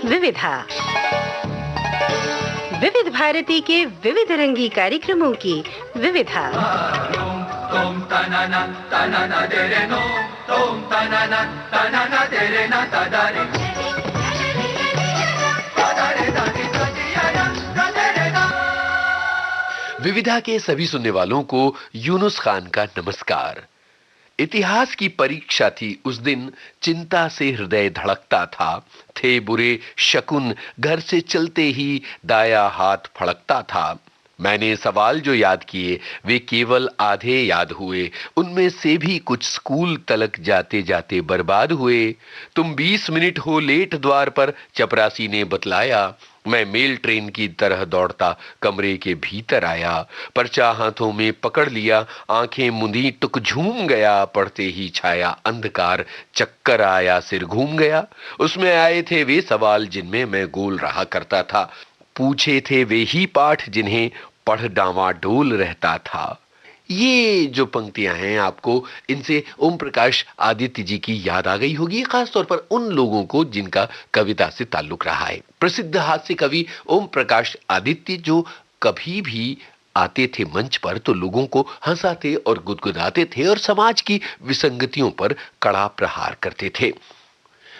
विविधा, विविध भारती के विविध रंगी कार्यक्रमों की विविधा। विविधा के सभी सुनने वालों को यूनुस खान का नमस्कार। इतिहास की परीक्षा थी उस दिन, चिंता से हृदय धड़कता था, थे बुरे शकुन, घर से चलते ही दाया हाथ फड़कता था। मैंने सवाल जो याद किए वे केवल आधे याद हुए, उनमें से भी कुछ स्कूल तलक जाते जाते बर्बाद हुए। तुम 20 मिनट हो लेट द्वार पर, चपरासी ने बतलाया। मैं मेल ट्रेन की तरह दौड़ता कमरे के भीतर आया, पर्चा हाथों में पकड़ लिया, आंखें मुंदी, टुक झूम गया, पढ़ते ही छाया अंधकार, चक्कर आया, सिर घूम गया। उसमें आए थे वे सवाल जिनमें मैं गोल रहा करता था, पूछे थे वे ही पाठ जिन्हें पढ़ डावाडोल रहता था। ये जो पंक्तियां हैं, आपको इनसे ओम प्रकाश आदित्य जी की याद आ गई होगी, खासतौर पर उन लोगों को जिनका कविता से ताल्लुक रहा है। प्रसिद्ध हास्य कवि ओम प्रकाश आदित्य जो कभी भी आते थे मंच पर तो लोगों को हंसाते और गुदगुदाते थे और समाज की विसंगतियों पर कड़ा प्रहार करते थे।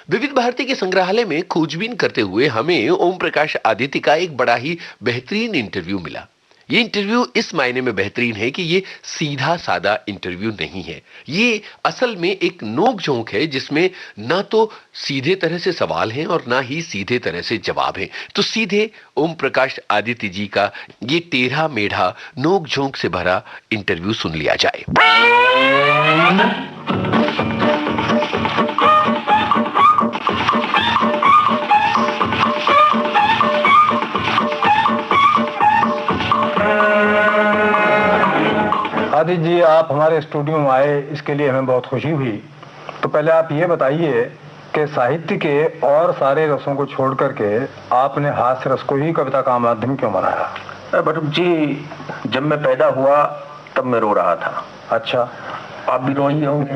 विविध भारती के संग्रहालय में खोजबीन करते हुए हमें ओम प्रकाश आदित्य का एक बड़ा ही बेहतरीन इंटरव्यू मिला। ये इंटरव्यू इस मायने में बेहतरीन है कि ये सीधा सादा इंटरव्यू नहीं है, ये असल में एक नोक-झोंक है जिसमें ना तो सीधे तरह से सवाल हैं और ना ही सीधे तरह से जवाब हैं। तो सीधे ओम प्रकाश आदित्य जी का ये टेढ़ा मेढ़ा नोक-झोंक से भरा इंटरव्यू सुन लिया जाए। आदित्य जी, आप हमारे स्टूडियो में आए, इसके लिए हमें बहुत खुशी हुई। तो पहले आप ये बताइए कि साहित्य के और सारे रसों को छोड़ करके आपने हास्य रस को ही कविता का माध्यम क्यों बनाया? बट जी, जब मैं पैदा हुआ तब मैं रो रहा था। अच्छा, आप भी रोई होंगे।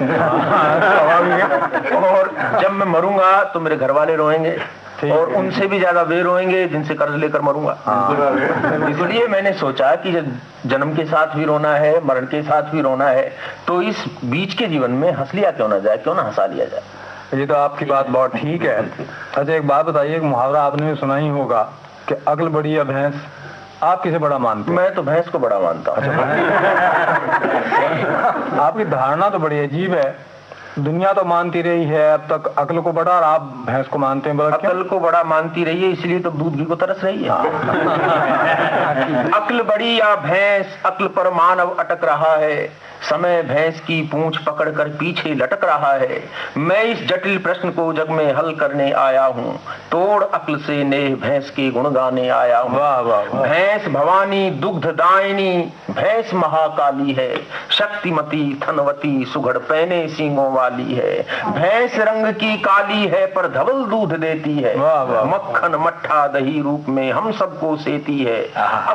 और जब मैं मरूंगा तो मेरे घर वाले रोएंगे और उनसे भी ज्यादा वे रोएंगे जिनसे कर्ज लेकर मरूंगा। इसलिए मैंने सोचा कि जन्म के साथ भी रोना है, मरण के साथ भी रोना है, तो इस बीच के जीवन में हंस लिया क्यों ना जाए, क्यों ना हंसा लिया जाए। ये तो आपकी बात बहुत ठीक है। अच्छा, एक बात बताइए, मुहावरा आपने भी सुना ही होगा कि अक्ल बड़ी या भैंस, आप किसे बड़ा मानते हैं? मैं तो भैंस को बड़ा मानता हूँ। आपकी धारणा तो बड़ी अजीब है। दुनिया तो मानती रही है अब तक अक्ल को बड़ा, और आप भैंस को मानते हैं। अक्ल को बड़ा मानती रही है, इसलिए तो दूध घी को तरस रही है। अक्ल बड़ी या भैंस, अक्ल पर मानव अटक रहा है, समय भैंस की पूंछ पकड़कर पीछे लटक रहा है। मैं इस जटिल प्रश्न को जग में हल करने आया हूँ, तोड़ अक्ल से नेह भैंस के गुण गाने आया हूँ। वाह वाह वाह। भैंस भवानी दुग्ध दायिनी, भैंस महाकाली है, शक्तिमती थनवती, सुघड़ पैने सींगों वाली है। भैंस रंग की काली है पर धवल दूध देती है, मक्खन मट्ठा दही रूप में हम सबको सेती है।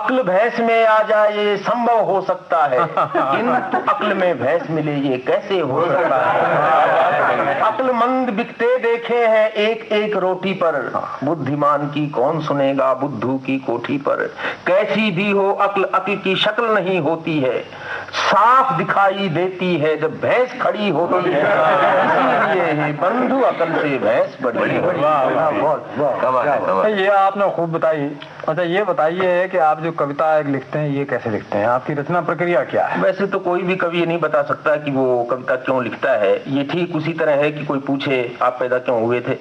अक्ल भैंस में आ जाए संभव हो सकता है, किंतु अक्ल में भैंस मिले ये कैसे हो सकता है। अक्लमंद बिकते देखे हैं एक एक रोटी पर, बुद्धिमान की कौन सुनेगा बुद्धू की कोठी पर। कैसी भी हो अक्ल, अक्ल की शक्ल नहीं होती है, साफ दिखाई देती है जब भैंस खड़ी होती है। इसीलिए बंधु अक्ल से भैंस बड़ी। ये आपने खूब बताई। अच्छा, ये बताइए कि आप जो कविता लिखते हैं ये कैसे लिखते हैं, आपकी रचना प्रक्रिया क्या है? वैसे तो कोई भी कवि ये नहीं बता सकता कि वो कविता क्यों लिखता है। ये ठीक उसी तरह है कि कोई पूछे आप पैदा क्यों हुए थे।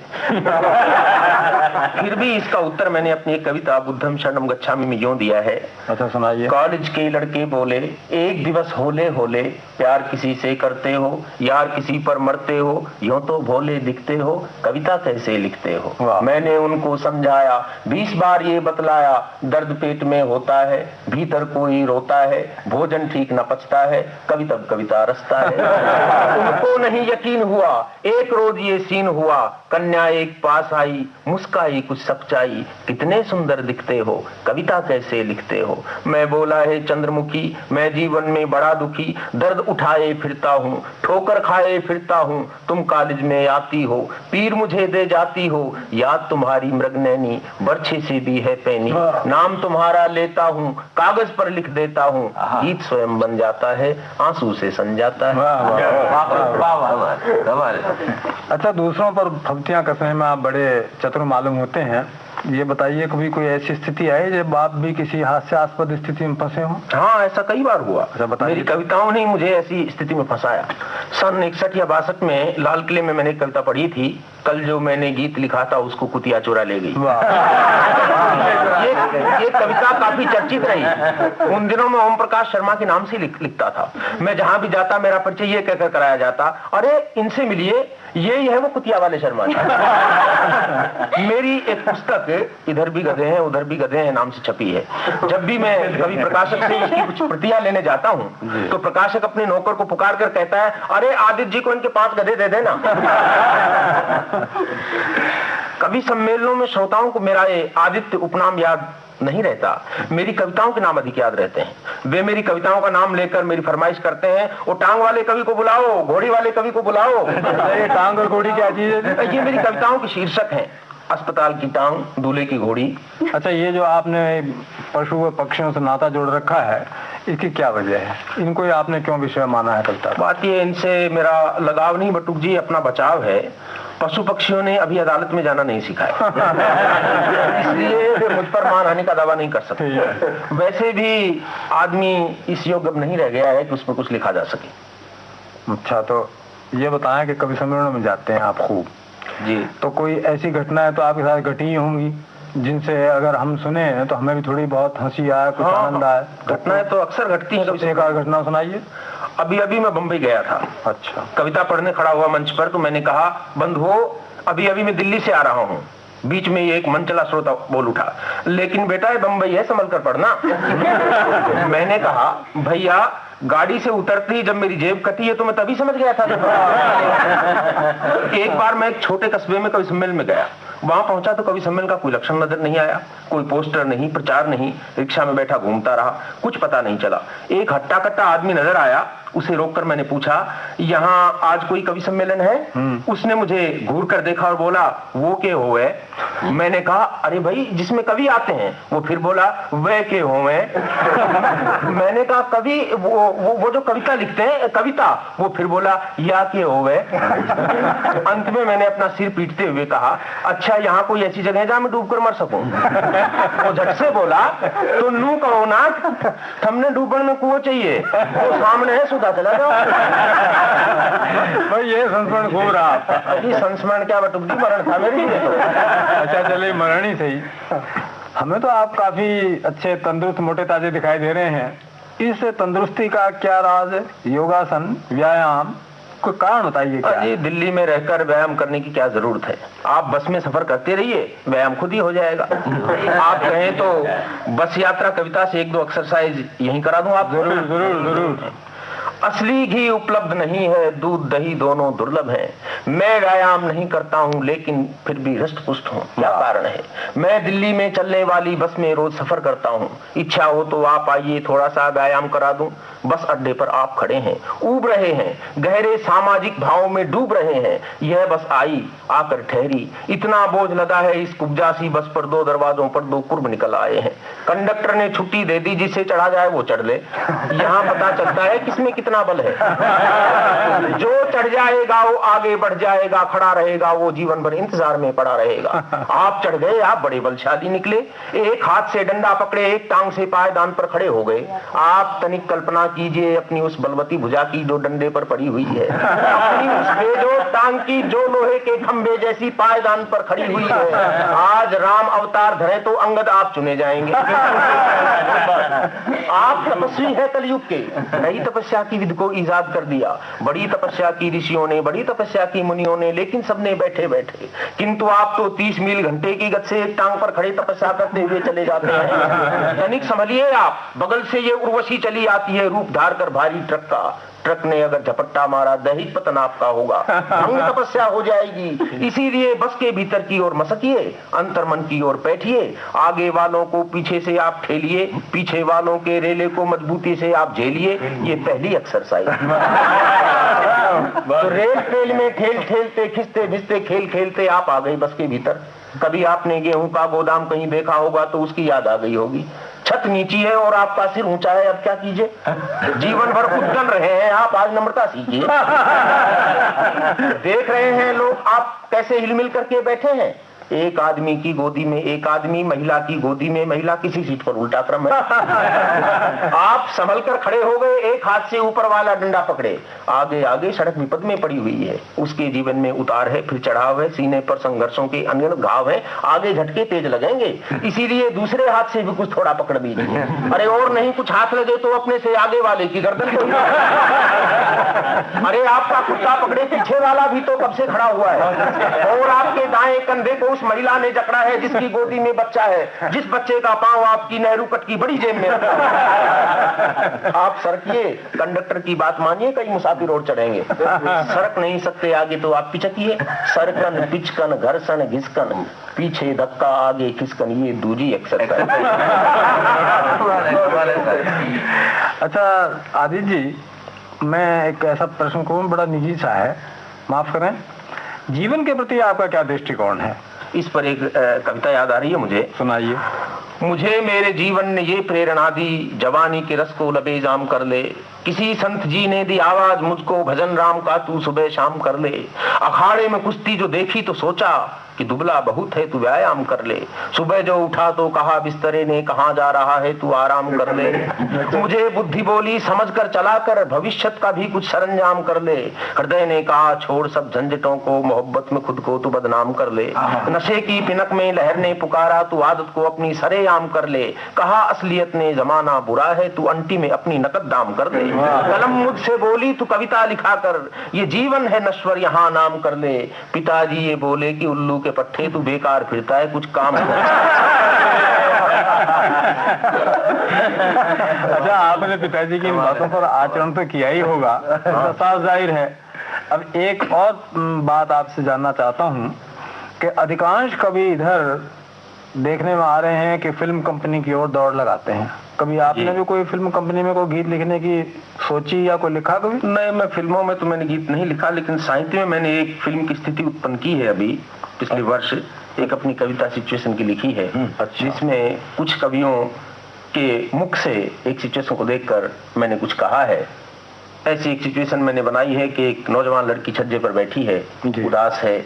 फिर भी इसका उत्तर मैंने अपनी एक कविता बुद्धम शरणम गच्छामि में यूं दिया है। अच्छा, सुनाइए। कॉलेज के लड़के बोले, एक दिवस होले होले, प्यार किसी से करते हो, यार किसी पर मरते हो, यूं तो भोले दिखते हो, कविता कैसे लिखते हो। मैंने उनको समझाया, 20 बार ये बतलाया, दर्द पेट में होता है, भीतर कोई रोता है, भोजन ठीक न पचता है, कविता कविता रसता है। उनको नहीं यकीन हुआ, एक रोज ये सीन हुआ, कन्या एक पास आई, मुस्का का ही कुछ सच्चाई, कितने सुंदर दिखते हो, कविता कैसे लिखते हो। मैं बोला है चंद्रमुखी, मैं जीवन में बड़ा दुखी, दर्द उठाए फिरता हूँ, ठोकर खाए फिरता हूँ, तुम कॉलेज में आती हो, पीर मुझे दे जाती हो, याद तुम्हारी मृगनैनी, बर्छे से भी है पैनी, नाम तुम्हारा लेता हूँ, कागज पर लिख देता हूँ, गीत स्वयं बन जाता है, आंसू से सन जाता है। अच्छा, दूसरों पर फब्तियां कसने में आप बड़े चतुर मालूम होते हैं। ये बताइए, कभी कोई ऐसी स्थिति आई जब आप भी किसी हास्यास्पद स्थिति में फंसे हो? हाँ, ऐसा कई बार हुआ। बताइए। मेरी कविताओं ने मुझे ऐसी स्थिति में फंसाया। सन 61 या 62 में लाल किले में मैंने कविता पढ़ी थी, कल जो मैंने गीत लिखा था उसको कुतिया चुरा ले गई। ये कविता काफी चर्चित रही। उन दिनों में ओम प्रकाश शर्मा के नाम से लिखता था। मैं जहां भी जाता मेरा परिचय ये कहकर कराया जाता, अरे इनसे मिलिए, यही है वो कुतिया वाले शर्मा। मेरी एक पुस्तक इधर भी गधे हैं उधर भी गधे हैं नाम से छपी है। जब भी मैं कभी प्रकाशक से उसकी कुछ प्रतियां लेने जाता हूं तो प्रकाशक अपने नौकर को पुकार कर कहता है, अरे आदित्य जी को इनके 5 गधे दे देना। कवि सम्मेलनों में श्रोताओं को मेरा ये आदित्य उपनाम याद नहीं रहता, मेरी कविताओं के नाम अधिक याद रहते हैं। वे मेरी कविताओं का नाम लेकर मेरी फरमाइश करते हैं, वो टांग वाले कवि को बुलाओ, घोड़ी वाले कवि को बुलाओ। ये टांग और घोड़ी क्या चीज है? ये मेरी कविताओं के शीर्षक हैं, अस्पताल की टांग, दूल्हे की घोड़ी। अच्छा, ये जो आपने पशु व पक्षियों से नाता जोड़ रखा है, इसकी क्या वजह है? इनको आपने क्यों विषय माना है कविता? बात ये, इनसे मेरा लगाव नहीं बटुक जी, अपना बचाव है। पशु पक्षियों ने अभी अदालत में जाना नहीं सीखा है, इसलिए वे मुझ पर मानहानि का दावा नहीं कर सकते। वैसे भी आदमी इस योग्य नहीं रह गया है कि उसमें कुछ लिखा जा सके। अच्छा, तो ये बताएं कि कवि सम्मेलनों में जाते हैं आप खूब जी, तो कोई ऐसी घटना है तो आपके साथ घटी होंगी जिनसे अगर हम सुने तो हमें भी थोड़ी बहुत हंसी आए, कुछ आनंद आए? घटनाएं तो अक्सर घटती हैं। कभी एक आध घटना सुनाइए। अभी मैं बंबई गया था। अच्छा। कविता पढ़ने खड़ा हुआ मंच पर, तो मैंने कहा, बंधुओं, अभी मैं दिल्ली से आ रहा हूँ। बीच में एक मनचला श्रोता बोल उठा, लेकिन बेटा ये बंबई है, संभल कर पढ़ना। मैंने कहा, भैया गाड़ी से उतरते ही जब मेरी जेब कटी है तो मैं तभी समझ गया था। एक बार मैं एक छोटे कस्बे में कवि सम्मेलन में गया, वहां पहुंचा तो कवि सम्मेलन का कोई लक्षण नजर नहीं आया, कोई पोस्टर नहीं, प्रचार नहीं। रिक्शा में बैठा घूमता रहा, कुछ पता नहीं चला। एक हट्टा कट्टा आदमी नजर आया, उसे रोककर मैंने पूछा, यहाँ आज कोई कवि सम्मेलन है? उसने मुझे घूर कर देखा और बोला, वो के होवे? मैंने कहा, अरे भाई जिसमें कवि आते हैं। वो फिर बोला, वे के होवे? मैंने कहा, कवि वो जो कविता लिखते हैं, कविता? वो फिर बोला, या के होवे? अंत में मैंने अपना सिर पीटते हुए कहा, अच्छा यहाँ कोई ऐसी जगह है जहां मैं डूब कर मर सकूं? वो झट से बोला, तो नू कहो ना, हमने डूबने में कुआं चाहिए, वो सामने है, सुधा चला जाओ। भाई ये संस्मरण खूब रहा आपका। जी संस्मरण क्या बटुक जी, मरण था मेरे लिए तो। अच्छा चलिए, मरण ही सही। हमें तो आप काफी अच्छे तंदुरुस्त मोटे ताजे दिखाई दे रहे हैं। इस तंदुरुस्ती का क्या राज है? योगासन, व्यायाम, कोई कारण बताइए क्या? जी दिल्ली में रहकर व्यायाम करने की क्या जरूरत है? आप बस में सफर करते रहिए, व्यायाम खुद ही हो जाएगा। आप कहें तो बस यात्रा कविता से 1-2 एक्सरसाइज यहीं करा दूं आप। जरूर जरूर जरूर। असली घी उपलब्ध नहीं है, दूध दही दोनों दुर्लभ हैं। मैं व्यायाम नहीं करता हूं लेकिन फिर भी हृष्ट पुष्ट हूं, क्या कारण है? मैं दिल्ली में चलने वाली बस में रोज सफर करता हूं। इच्छा हो तो आप आइए, थोड़ा सा व्यायाम करा दूं। बस अड्डे पर आप खड़े हैं, ऊब रहे हैं, गहरे सामाजिक भावों में डूब रहे हैं। यह बस आई, आकर ठहरी। इतना बोझ लगा है इस कुब्जासी बस पर, 2 दरवाजों पर 2 कुर्ब निकल आए हैं। कंडक्टर ने छुट्टी दे दी, जिसे चढ़ा जाए वो चढ़ ले। यहाँ पता चलता है किसमें कितना बल है। जो चढ़ जाएगा वो आगे बढ़ जाएगा, खड़ा रहेगा वो जीवन भर इंतजार में पड़ा रहेगा। आप चढ़ गए, आप बड़े बलशाली निकले। एक हाथ से डंडा पकड़े, एक टांग से पायदान पर खड़े हो गए। आप तनिक कल्पना कीजिए अपनी उस बलवती भुजा की जो डंडे पर पड़ी हुई है, अपनी उस बेजोड़ टांग की जो लोहे के खंभे जैसी पायदान पर खड़ी हुई है। आज राम अवतार धरे तो अंगद आप चुने जाएंगे। आप तपस्वी है कलयुग के। नई तपस्या की विधि को ईजाद कर दिया। बड़ी तपस्या की ऋषियों ने, बड़ी तपस्या की मुनियों ने, लेकिन सबने बैठे बैठे। किंतु आप तो 30 मील घंटे की गति से एक टांग पर खड़े तपस्या करते हुए चले जाते हैं। तनिक संभलिए आप, बगल से ये उर्वशी चली आती है रूप धार कर भारी ट्रक का। ट्रक ने अगर झपट्टा मारा दैहिक पतन आपका होगा, अंग तपस्या हो जाएगी। इसीलिए बस के भीतर की ओर मसकिए, अंतर्मन की ओर बैठिए, आगे वालों को पीछे से आप ठेलिए, पीछे वालों के रेले को मजबूती से आप झेलिए। ये पहली एक्सरसाइज। तो रेल ट्रेल में ठेल ठेलते खिंचते भिजते खेल खेलते आप आ गए बस के भीतर। कभी आपने गेहूं का गोदाम कहीं देखा होगा तो उसकी याद आ गई होगी। छत नीची है और आपका सिर ऊंचा है, अब क्या कीजिए? जीवन भर उद्गन रहे हैं आप, आज नम्रता सीखिए। देख रहे हैं लोग आप कैसे हिलमिल करके बैठे हैं। एक आदमी की गोदी में एक आदमी, महिला की गोदी में महिला, किसी सीट पर उल्टा क्रम है। आप संभल कर खड़े हो गए, एक हाथ से ऊपर वाला डंडा पकड़े, आगे आगे सड़क विपद में पड़ी हुई है, उसके जीवन में उतार है, फिर चढ़ाव है, सीने पर संघर्षों के अनगिनत घाव है, आगे झटके तेज लगेंगे, इसीलिए दूसरे हाथ से भी कुछ थोड़ा पकड़ दीजिए। अरे और नहीं कुछ हाथ लगे तो अपने से आगे वाले की गर्दन को। अरे आपका कुत्ता पकड़े पीछे वाला भी तो कब से खड़ा हुआ है, और आपके दाएं कंधे को उस महिला ने जकड़ा है जिसकी गोदी में बच्चा है, जिस बच्चे का पांव आपकी नेहरू कट की बड़ी जेब में। आप सरकिए, कंडक्टर की बात मानिए, कई मुसाफिर और चढ़ेंगे, सरक नहीं सकते आगे तो आप पिचकिए। सरकन पिचकन घर्षण घिसकन, पीछे धक्का आगे खिसकन, ये दूजी एक्सरसाइज। अच्छा आदित्य जी, मैं एक ऐसा प्रश्न कहूँ, बड़ा निजी सा है, माफ करें, जीवन के प्रति आपका क्या दृष्टिकोण है? इस पर एक कविता याद आ रही है मुझे, सुनाइए। मुझे मेरे जीवन ने ये प्रेरणा दी, जवानी के रस को लबेजाम कर ले, किसी संत जी ने दी आवाज मुझको, भजन राम का तू सुबह शाम कर ले। अखाड़े में कुश्ती जो देखी तो सोचा कि दुबला बहुत है, तू व्यायाम कर ले। सुबह जो उठा तो कहा बिस्तरे ने, कहाँ जा रहा है तू आराम कर ले। मुझे बुद्धि बोली समझ कर चला कर, भविष्य का भी कुछ सरंजाम कर ले। हृदय ने कहा छोड़ सब झंझटों को, मोहब्बत में खुद को तू बदनाम कर ले। नशे की पिनक में लहर ने पुकारा, तू आदत को अपनी सरेआम कर ले। कहा असलियत ने जमाना बुरा है, तू अंटी में अपनी नकद दाम कर ले। कलम मुझसे बोली तू कविता लिखा कर, ये जीवन है नश्वर यहाँ नाम कर ले। पिताजी ये बोले कि उल्लू के पट्टे तू बेकार फिरता है, कुछ काम कर। अच्छा, आपने पिताजी की इन बातों पर आचरण तो किया ही होगा, तो साफ जाहिर है। अब एक और बात आपसे जानना चाहता हूँ कि अधिकांश कवि इधर देखने में आ रहे हैं कि फिल्म कंपनी की ओर दौड़ लगाते हैं। कभी आपने भी कोई फिल्म कंपनी में कोई गीत लिखने की सोची या कोई लिखा कभी? नहीं, मैं फिल्मों में तो मैंने गीत नहीं लिखा, लेकिन साहित्य में मैंने एक फिल्म की स्थिति उत्पन्न की है अभी पिछले वर्ष। एक अपनी कविता सिचुएशन की लिखी है, जिसमें कुछ कवियों के मुख से एक सिचुएशन को देखकर मैंने कुछ कहा है। ऐसी एक सिचुएशन मैंने बनाई है कि एक नौजवान लड़की छज्जे पर बैठी है, उदास है,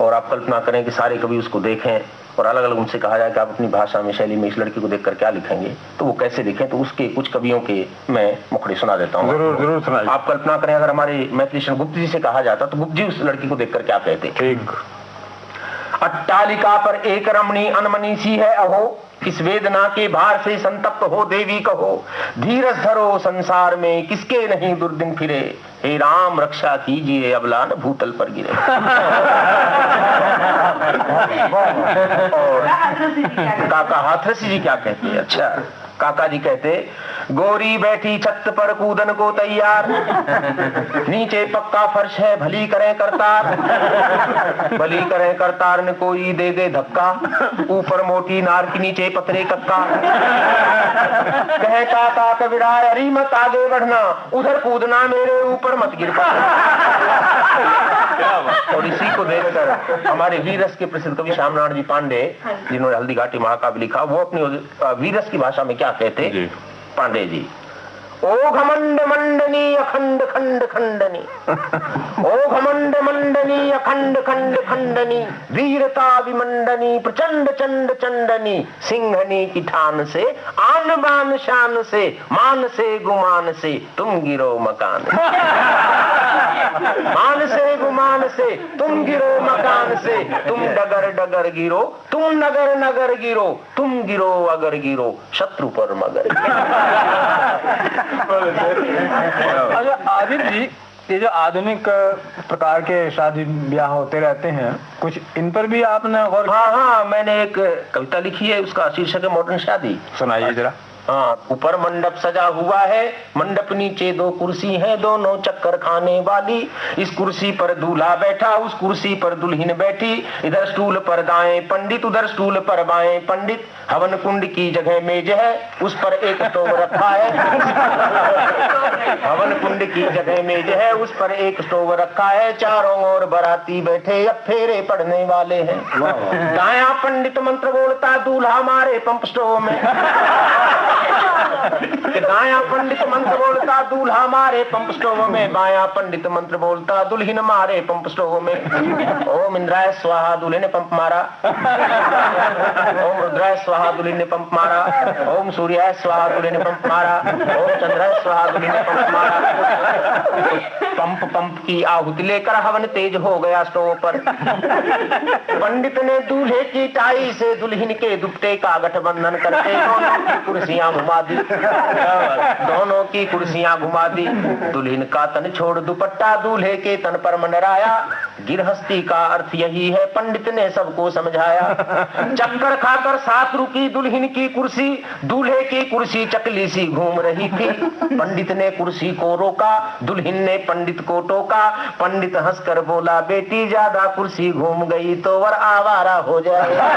और आप कल्पना करें कि सारे कवि उसको देखें और अलग अलग उनसे कहा जाए कि आप अपनी भाषा में शैली में इस लड़की को देखकर क्या लिखेंगे, तो वो कैसे लिखें। तो उसके कुछ कवियों के मैं मुखड़े सुना देता हूँ। जरूर जरूर सुनाइए। आप कल्पना करें अगर हमारे मैथिली गुप्त जी से कहा जाता तो गुप्त जी उस लड़की को देखकर क्या कहते? ठीक। अट्टालिका पर एक रमणी अनमनी सी है अहो, इस वेदना के भार से संतप्त हो देवी कहो। धीरज धरो संसार में किसके नहीं दुर्दिन फिरे, हे राम रक्षा कीजिए अबला न भूतल पर गिरे। और काका हाथरसी जी क्या कहते हैं? अच्छा, काका जी कहते, गोरी बैठी छत पर कूदन को तैयार, नीचे पक्का फर्श है भली करें करतार, भली करें करतार ने कोई दे दे धक्का, ऊपर मोटी नार की नीचे पतरे कक्का। कहे काका कबीरा अरे मत आगे बढ़ना, उधर कूदना मेरे ऊपर मत गिर पड़ना। और इसी को देखकर हमारे वीरस के प्रसिद्ध कवि श्यामनारायण जी पांडे, जिन्होंने हल्दी घाटी महाकाव्य लिखा, वो अपनी वीरस की भाषा में क्या कहते? पांडे जी, ओ घमंड मंडनी अखंड खंड खंडनी, ओ घमंड मंडनी अखंड खंड खंडनी, वीरता विमंडनी प्रचंड चंड चंडनी, सिंहनी की ठान से आन बान शान से, मान से गुमान से तुम गिरो मकान, मान से गुमान से तुम गिरो मकान से, तुम डगर डगर गिरो, तुम नगर नगर गिरो, तुम गिरो अगर गिरो शत्रु पर मगर। अच्छा आदित्य जी, ये जो आधुनिक प्रकार के शादी ब्याह होते रहते हैं, कुछ इन पर भी आपने गौर? हाँ, मैंने एक कविता लिखी है, उसका शीर्षक है मॉडर्न शादी। सुनाइए जरा। हाँ, ऊपर मंडप सजा हुआ है, मंडप नीचे 2 कुर्सी हैं, दोनों चक्कर खाने वाली। इस कुर्सी पर दूल्हा बैठा, उस कुर्सी पर दुल्हन बैठी। इधर स्टूल पर दाएं पंडित, उधर स्टूल पर बाएं पंडित। हवन कुंड की जगह मेज है, उस पर एक स्टोव रखा है। हवन कुंड की जगह मेज है, उस पर एक स्टोव रखा है। चारों ओर बाराती बैठे, अब फेरे पड़ने वाले हैं। दायां पंडित मंत्र बोलता, दूल्हा मारे पंप स्टोव में। दायां पंडित मंत्र बोलता, दूल्हा मारे पंप स्टोव में। बायां पंडित मंत्र बोलता, दुल्हन मारे पंप स्टोव में। ओम इंद्राय स्वाहा, दूल्हे ने पंप मारा। ओम रुद्राय स्वाहा, दूल्हे ने पंप मारा। ओम सूर्याय स्वाहा, दूल्हे ने पंप मारा। ओम चंद्राय स्वाहा, दूल्हे ने पंप मारा। पंप की आहुति लेकर हवन तेज हो गया स्टोव पर। पंडित ने दूल्हे की टाई से दुल्हन के दुपट्टे का गठबंधन करके दोनों की कुर्सियां घुमा दी। दोनों की कुर्सियां घुमा दी। दुल्हन का तन छोड़ दुपट्टा दूल्हे के तन पर मंडराया। गिरहस्ती का अर्थ यही है, पंडित ने सबको समझाया। चक्कर खाकर साथ रुकी दुल्हन की कुर्सी, दूल्हे की कुर्सी चकली सी घूम रही थी। पंडित ने कुर्सी को रोका, दुल्हन ने पंडित को टोका। पंडित हंसकर बोला, बेटी ज्यादा कुर्सी घूम गई तो वर आवारा हो जाएगा।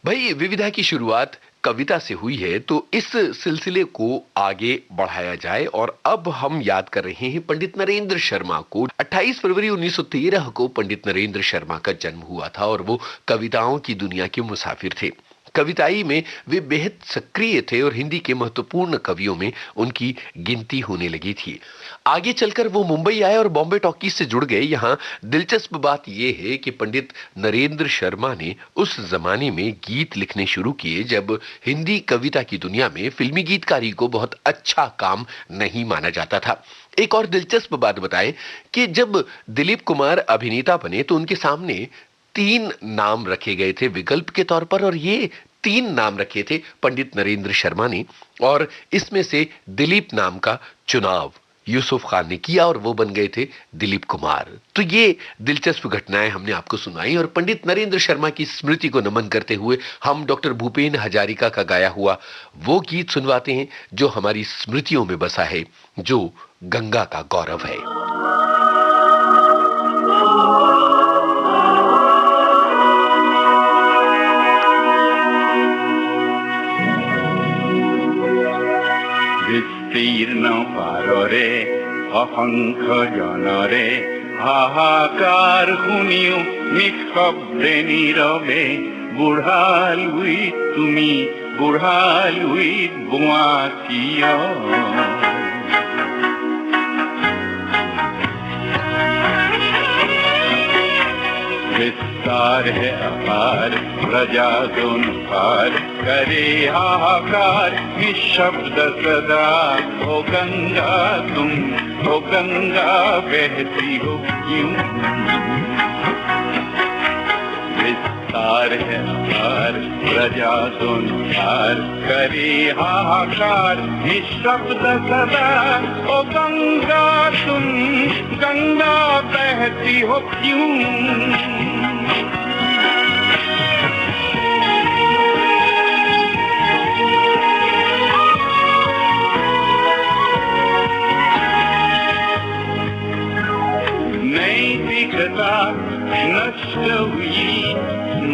भाई, विविधा की शुरुआत कविता से हुई है, तो इस सिलसिले को आगे बढ़ाया जाए। और अब हम याद कर रहे हैं पंडित नरेंद्र शर्मा को। 28 फरवरी 1913 को पंडित नरेंद्र शर्मा का जन्म हुआ था और वो कविताओं की दुनिया के मुसाफिर थे। कविताई में वे बेहद सक्रिय थे और हिंदी के महत्वपूर्ण कवियों में उनकी गिनती होने लगी थी। आगे चलकर वो मुंबई आए और बॉम्बे टॉकीज से जुड़ गए। यहाँ दिलचस्प बात यह है कि पंडित नरेंद्र शर्मा ने उस जमाने में गीत लिखने शुरू किए जब हिंदी कविता की दुनिया में फिल्मी गीतकारी को बहुत अच्छा काम नहीं माना जाता था। एक और दिलचस्प बात बताएं कि जब दिलीप कुमार अभिनेता बने तो उनके सामने 3 नाम रखे गए थे विकल्प के तौर पर, और ये 3 नाम रखे थे पंडित नरेंद्र शर्मा ने, और इसमें से दिलीप नाम का चुनाव यूसुफ खान ने किया और वो बन गए थे दिलीप कुमार। तो ये दिलचस्प घटनाएं हमने आपको सुनाई और पंडित नरेंद्र शर्मा की स्मृति को नमन करते हुए हम डॉक्टर भूपेन हजारिका का गाया हुआ वो गीत सुनवाते हैं जो हमारी स्मृतियों में बसा है, जो गंगा का गौरव है। বিস্তীর্ণ পাৰৰে অসংখ্য জনৰে হাহাকাৰ শুনিও নিঃশব্দে নীৰৱে বুঢ়ালুই তুমি বুঢ়ালুই বোৱা কিয় विस्तार है अपार प्रजा दोन पार करे हाहाकार निशब्द सदा ओ गंगा तुम ओ गंगा बहती हो क्यों विस्तार है अपार प्रजा दोन पार करे हाहाकार निशब्द सदा ओ गंगा तुम गंगा बहती हो क्यों नैतिकता नष्ट हुई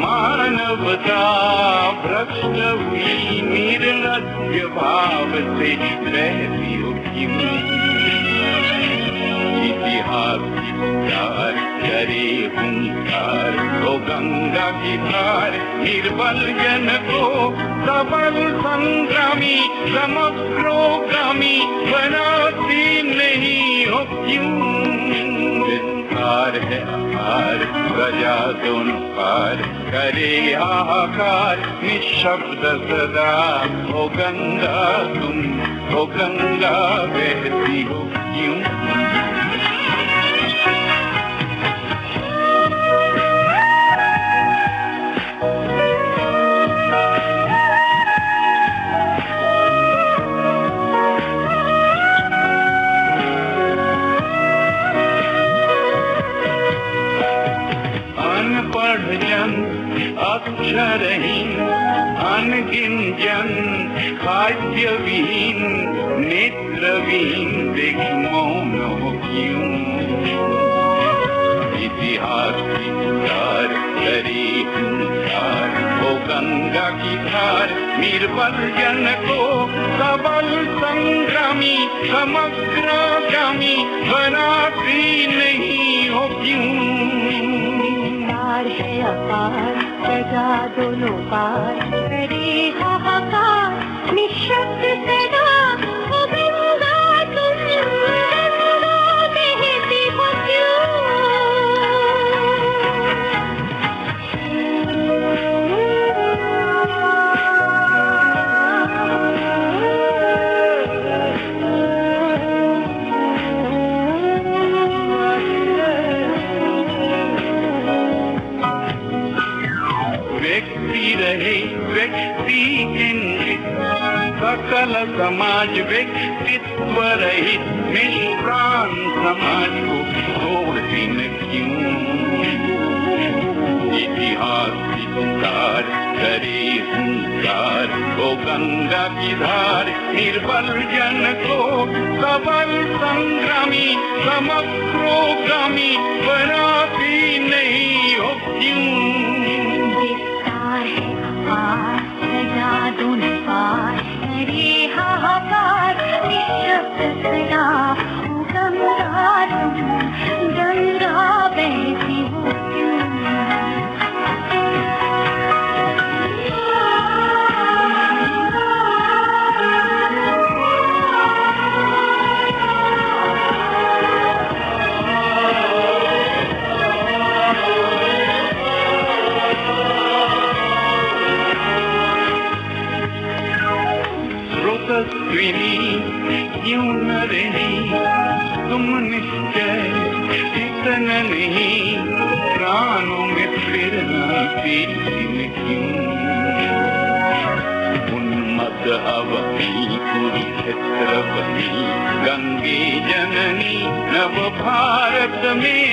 मानवता भ्रष्ट हुई निर्लज्ज भाव से बहती हो क्यों इतिहास की पुकार करे हुंकार ओ गंगा की धार निर्बल जन को सबल संग्रामी समग्रोगामी बनाती नहीं हो क्यों विस्तार है आहार प्रजा दोन पार करे हाहाकार निशब्द सदा ओ गंगा तुम ओ गंगा बहती हो क्यों खाद्यहीन अनगिन जन खाद्यविहीन नेत्रविहीन देख मौन हो क्यों। इतिहास की धार करे हुंकार हो गंगा की धार निर्बल जन को सबल संग्रामी समग्रगामी बनाती नहीं हो क्यों। पार है अपार सजा दोनों पार करे हाहाकार निशब्द सदा हो गंगा तुम बहती हो क्यों। रहे व्यक्ति केंद्रित सकल समाज व्यक्तित्व रहित निष्प्राण समाज को छोड़ दिन क्यों। इतिहास की पुकार करे हुंकार हो गंगा की धार निर्बल जन को सबल संग्रामी समग्रोगामी बनाती नहीं हो क्यों। सजा दोनों पार करे हाहाकार निशब्द सदा हो गंगा तुम गंगा बहती हो क्यों। क्यों न रही तुम निश्चय इतना नहीं प्राणों में प्रेरणा तेरी क्यों। उन्मत्त अवनी कुरुक्षेत्र बनी गंगे जननी नव भारत में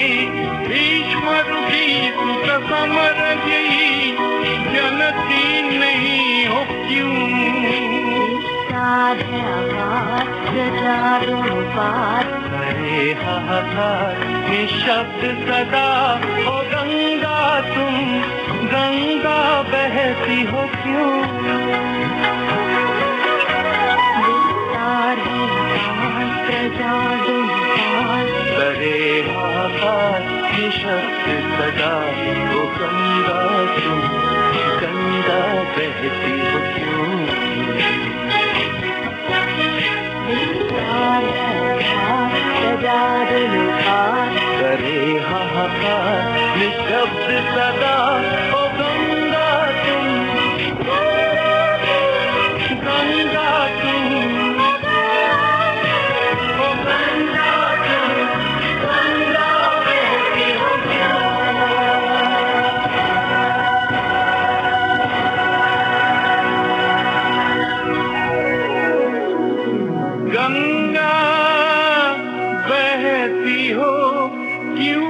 भीष्म रुचि सुत समर गई जनती नहीं हो क्यों। करे हाहाकार निशब्द सदा हो गंगा तुम गंगा बहती हो क्यों। करे हाहाकार निशब्द सदा हो गंगा तुम गंगा बहती हो क्यों। करे हाहाकार निशब्द सदा ओ गंगा तुम गंगा तुम ओ गंगा तुम गंगा बहती हो गंगा बहती हो क्यों।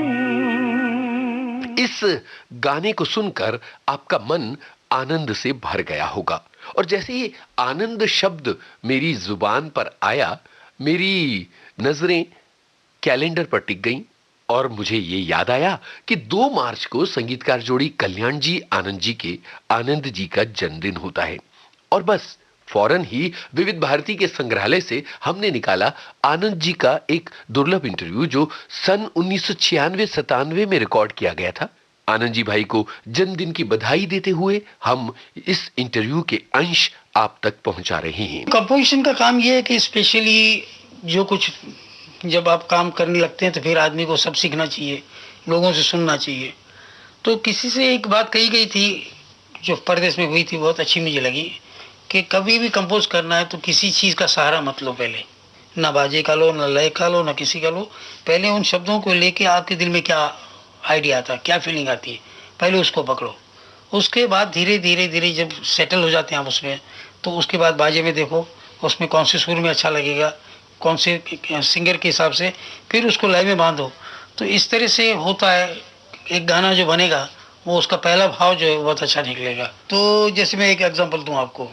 इस गाने को सुनकर आपका मन आनंद से भर गया होगा और जैसे ही आनंद शब्द मेरी जुबान पर आया मेरी नजरें कैलेंडर पर टिक गईं और मुझे ये याद आया कि 2 मार्च को संगीतकार जोड़ी कल्याण जी आनंद जी के आनंद जी का जन्मदिन होता है और बस फौरन ही विविध भारती के संग्रहालय से हमने निकाला आनंद जी का एक दुर्लभ इंटरव्यू जो सन 1996-97 में रिकॉर्ड किया गया था। आनंद जी भाई को जन्मदिन की बधाई देते हुए हम इस इंटरव्यू के अंश आप तक पहुंचा रहे हैं। कंपोजिशन का काम यह है कि स्पेशली जो कुछ जब आप काम करने लगते हैं तो फिर आदमी को सब सीखना चाहिए, लोगों से सुनना चाहिए। तो किसी से एक बात कही गई थी जो परदेश में हुई थी, बहुत अच्छी मुझे लगी कि कभी भी कंपोज करना है तो किसी चीज़ का सहारा मत लो, पहले ना बाजे का लो, ना लय का लो, ना किसी का लो। पहले उन शब्दों को लेके आपके दिल में क्या आइडिया आता है, क्या फीलिंग आती है, पहले उसको पकड़ो। उसके बाद धीरे धीरे धीरे जब सेटल हो जाते हैं आप उसमें, तो उसके बाद बाजे में देखो उसमें कौन से सुर में अच्छा लगेगा, कौन से सिंगर के हिसाब से फिर उसको लय में बांधो। तो इस तरह से होता है। एक गाना जो बनेगा वो उसका पहला भाव जो है वो बहुत अच्छा निकलेगा। तो जैसे मैं एक एग्जांपल दूं आपको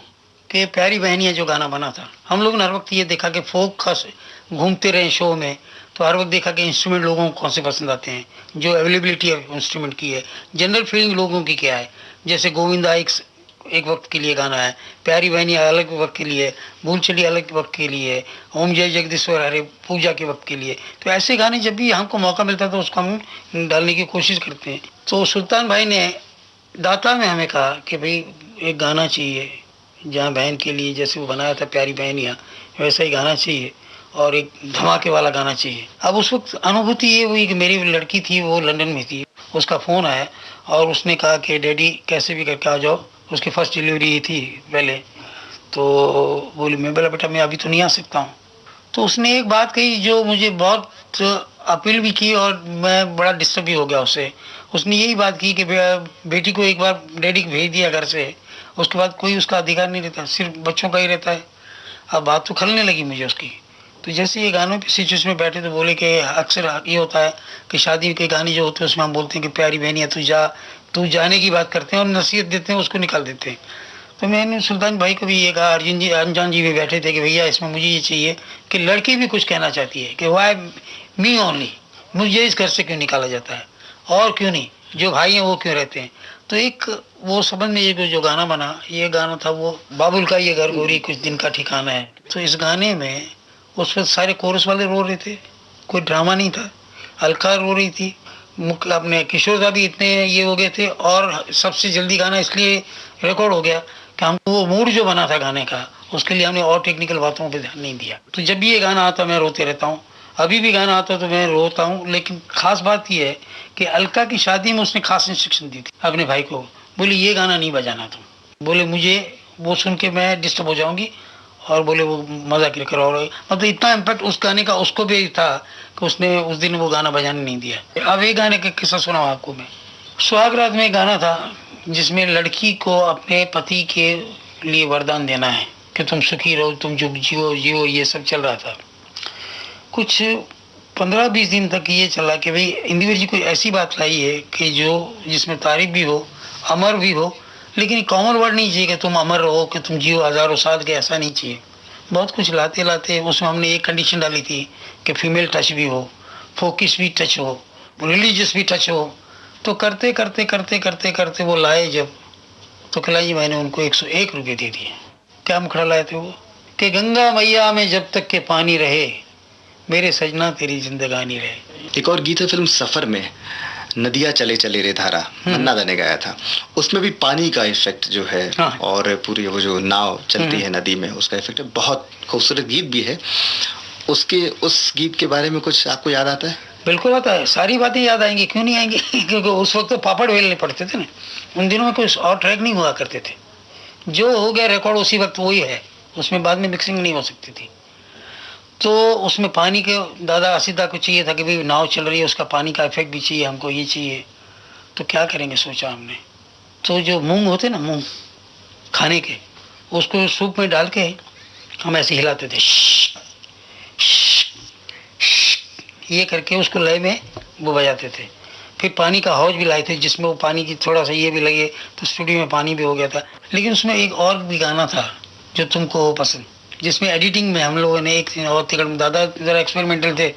कि प्यारी बहनियां जो गाना बना था, हम लोग ने हर वक्त ये देखा कि फोक खास घूमते रहे शो में, तो हर वक्त देखा कि इंस्ट्रूमेंट लोगों को कौन से पसंद आते हैं, जो अवेलेबिलिटी ऑफ इंस्ट्रूमेंट की है, जनरल फीलिंग लोगों की क्या है। जैसे गोविंदा एक वक्त के लिए गाना है, प्यारी बहनियां अलग वक्त के लिए, भूल चली अलग वक्त के लिए, ओम जय जगदीश्वर हरे पूजा के वक्त के लिए। तो ऐसे गाने जब भी हमको मौका मिलता है तो उसको हम डालने की कोशिश करते हैं। तो सुल्तान भाई ने दाता में हमें कहा कि भाई एक गाना चाहिए जहाँ बहन के लिए जैसे वो बनाया था प्यारी बहनियाँ, वैसा ही गाना चाहिए और एक धमाके वाला गाना चाहिए। अब उस वक्त अनुभूति ये हुई कि मेरी लड़की थी वो लंदन में थी, उसका फ़ोन आया और उसने कहा कि डैडी कैसे भी करके आ जाओ, उसकी फर्स्ट डिलीवरी थी पहले। तो बोली, मैं बोला बेटा मैं अभी तो नहीं आ सकता हूँ। तो उसने एक बात कही जो मुझे बहुत अपील भी की और मैं बड़ा डिस्टर्ब भी हो गया उससे। उसने यही बात की कि बेटी को एक बार डैडी को भेज दिया घर से, उसके बाद कोई उसका अधिकार नहीं रहता, सिर्फ बच्चों का ही रहता है। अब बात तो खलने लगी मुझे उसकी। तो जैसे ये गानों पे सिचुएशन में बैठे तो बोले कि अक्सर ये होता है कि शादी के गाने जो होते हैं उसमें हम बोलते हैं कि प्यारी बहनियाँ तू जाने की बात करते हैं और नसीहत देते हैं, उसको निकाल देते हैं। तो मैंने सुल्तान भाई को भी ये कहा, अर्जुन जी अनजान जी भी बैठे थे कि भैया इसमें मुझे ये चाहिए कि लड़की भी कुछ कहना चाहती है कि वाई मी ओनली, मुझे इस घर से क्यों निकाला जाता है और क्यों नहीं, जो भाई हैं वो क्यों रहते हैं। तो एक वो समझ में ये जो गाना बना, ये गाना था वो बाबुल का ये घर गोरी कुछ दिन का ठिकाना है। तो इस गाने में उस वक्त सारे कोरस वाले रो रहे थे, कोई ड्रामा नहीं था, अलका रो रही थी, अपने किशोर दा भी इतने ये हो गए थे। और सबसे जल्दी गाना इसलिए रिकॉर्ड हो गया कि हमको वो मूड जो बना था गाने का, उसके लिए हमने और टेक्निकल बातों पे ध्यान नहीं दिया। तो जब भी ये गाना आता मैं रोते रहता हूँ, अभी भी गाना आता तो मैं रोता हूँ। लेकिन खास बात ये है कि अलका की शादी में उसने खास इंस्ट्रक्शन दी थी अपने भाई को, बोले ये गाना नहीं बजाना तुम, बोले मुझे वो सुन के मैं डिस्टर्ब हो जाऊंगी, और बोले वो मजा के करो। मतलब इतना इम्पैक्ट उस गाने का उसको भी था कि उसने उस दिन वो गाना बजाने नहीं दिया। अब एक गाने का किस्सा सुनाऊं आपको मैं। सुहागरात में एक गाना था जिसमें लड़की को अपने पति के लिए वरदान देना है कि तुम सुखी रहो, तुम जो जियो जियो, ये सब चल रहा था। कुछ 15-20 दिन तक ये चला कि भाई इंदिवर जी कोई ऐसी बात लाई है कि जो जिसमें तारीफ भी हो, अमर भी हो, लेकिन कॉमन वर्ड नहीं चाहिए कि तुम अमर रहो, कि तुम जियो हजारों साल के, ऐसा नहीं चाहिए। बहुत कुछ लाते लाते उसमें हमने एक कंडीशन डाली थी कि फीमेल टच भी हो, फोकस भी टच हो, रिलीजियस भी टच हो। तो करते करते करते करते करते वो लाए जब, तो कलाई मैंने उनको 101 रुपये दे दिए। क्या मुखड़ा लाए थे वो कि गंगा मैया में जब तक के पानी रहे, मेरे सजना तेरी जिंदगानी रहे। एक और गीत है फिल्म सफर में, नदिया चले चले रे धारा, मन्ना दा ने गाया था। उसमें भी पानी का इफेक्ट जो है, हाँ। और पूरी वो जो नाव चलती है नदी में, उसका इफेक्ट है। बहुत खूबसूरत गीत भी है। उस गीत के बारे में कुछ आपको याद आता है? बिल्कुल आता है, सारी बातें याद आएंगी, क्यों नहीं आएंगी क्योंकि उस वक्त तो पापड़ बेलने पड़ते थे ना, उन दिनों में कोई और ट्रैक नहीं हुआ करते थे। जो हो गया रिकॉर्ड उसी वक्त वही है, उसमें बाद में मिक्सिंग नहीं हो सकती थी। तो उसमें पानी के दादा असीदा को चाहिए था कि भाई नाव चल रही है, उसका पानी का इफेक्ट भी चाहिए, हमको ये चाहिए। तो क्या करेंगे सोचा हमने, तो जो मूंग होते ना, मूंग खाने के, उसको सूप में डाल के हम ऐसे हिलाते थे, ये करके उसको लय में वो बजाते थे। फिर पानी का हौज भी लाए थे जिसमें वो पानी की थोड़ा सा ये भी लगे, तो स्टूडियो में पानी भी हो गया था। लेकिन उसमें एक और भी गाना था जो तुमको हो पसंद, जिसमें एडिटिंग में हम लोगों ने एक और तिकड़ में, दादा ज़रा एक्सपेरिमेंटल थे,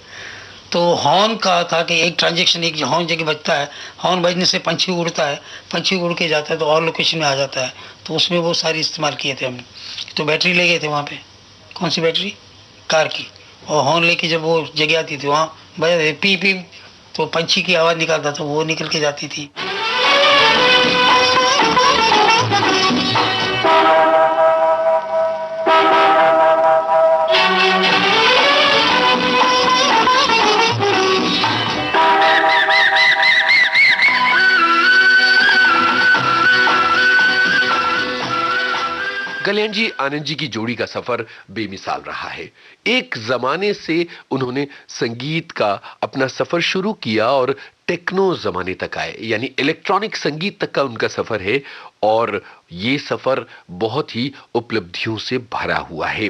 तो हॉर्न का था कि एक ट्रांजेक्शन, एक हॉर्न जगह बजता है, हॉर्न बजने से पंछी उड़ता है, पंछी उड़ के जाता है तो और लोकेशन में आ जाता है। तो उसमें वो सारी इस्तेमाल किए थे हमने। तो बैटरी ले गए थे वहाँ पे, कौन सी बैटरी, कार की, और हॉर्न लेके जब वो जगह आती थी वहाँ बजाते पी पी, तो पंछी की आवाज़ निकालता था, वो निकल के जाती थी। कल्याण जी आनंद जी की जोड़ी का सफर बेमिसाल रहा है। एक जमाने से उन्होंने संगीत का अपना सफर शुरू किया और टेक्नो जमाने तक आए, यानी इलेक्ट्रॉनिक संगीत तक का उनका सफर है, और ये सफर बहुत ही उपलब्धियों से भरा हुआ है।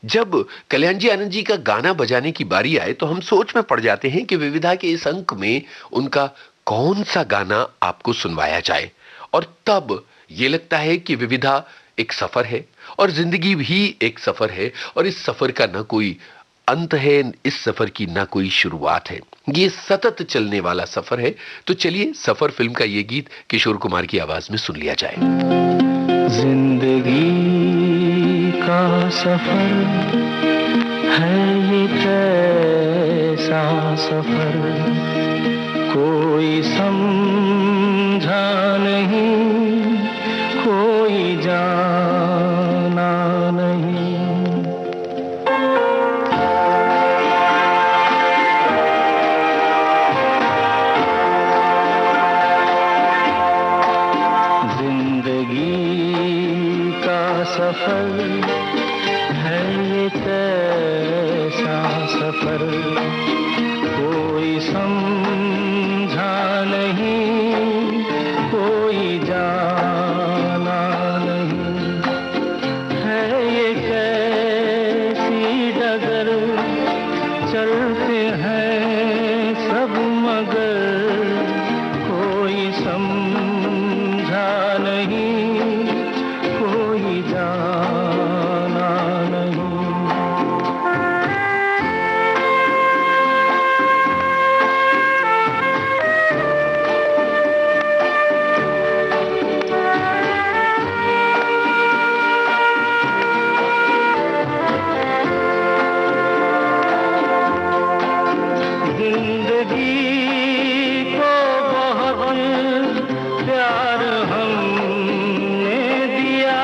जब कल्याण जी आनंद जी का गाना बजाने की बारी आए तो हम सोच में पड़ जाते हैं कि विविधा के इस अंक में उनका कौन सा गाना आपको सुनवाया जाए, और तब ये लगता है कि विविधा एक सफर है और जिंदगी भी एक सफर है, और इस सफर का ना कोई अंत है, इस सफर की ना कोई शुरुआत है, ये सतत चलने वाला सफर है। तो चलिए सफर फिल्म का ये गीत किशोर कुमार की आवाज में सुन लिया जाए। जिंदगी का सफर है ये कैसा सफर, कोई समझा नहीं, कोई जाना नहीं। सफर है ये कैसा सफर, कोई समझा नहीं, कोई जाना नहीं। है ये कैसी डगर, चलते हैं सब मगर, कोई समझा नहीं, कोई जाना नहीं। जिंदगी को बहुत प्यार हमने दिया,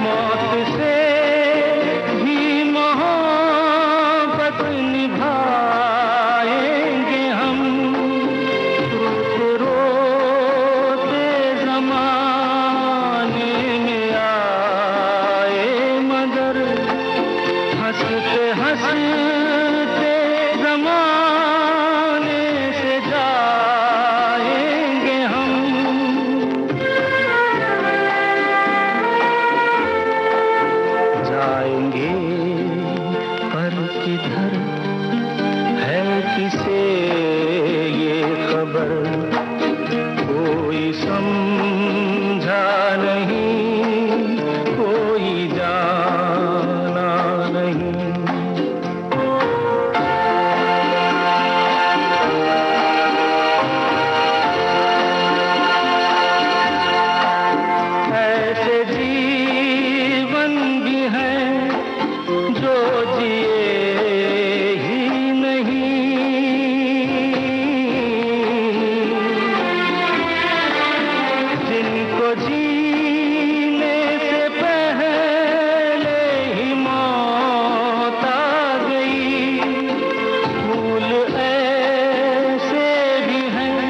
मौत से भी मोहब्बत निभाएंगे हम, रोते रोते ज़माने में आए मगर, हंसते हंसते ज़माने से जाएंगे हम। जाएंगे पर किधर है किसे ये खबर, कोई समझा नहीं, कोई जाना नहीं। ऐसे जीवन भी हैं जो जिए ही नहीं, जिनको जीने से पहले ही मौत आ गई। फूल ऐसे भी हैं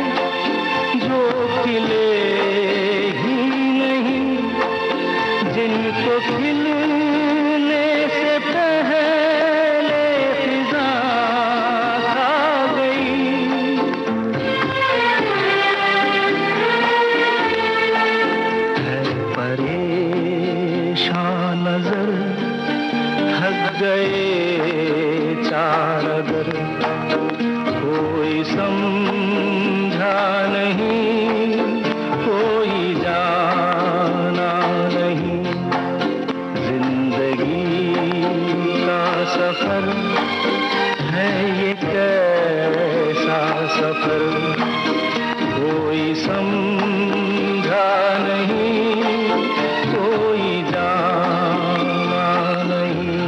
जो खिले ही नहीं, जिनको खिलने से पहले फिजा खा गई। है परेशान नजर, थक गए चार अगर, कोई समझा नहीं, कोई जाना नहीं। जिंदगी का सफर है ये कैसा सफर, कोई समझा नहीं, कोई जाना नहीं।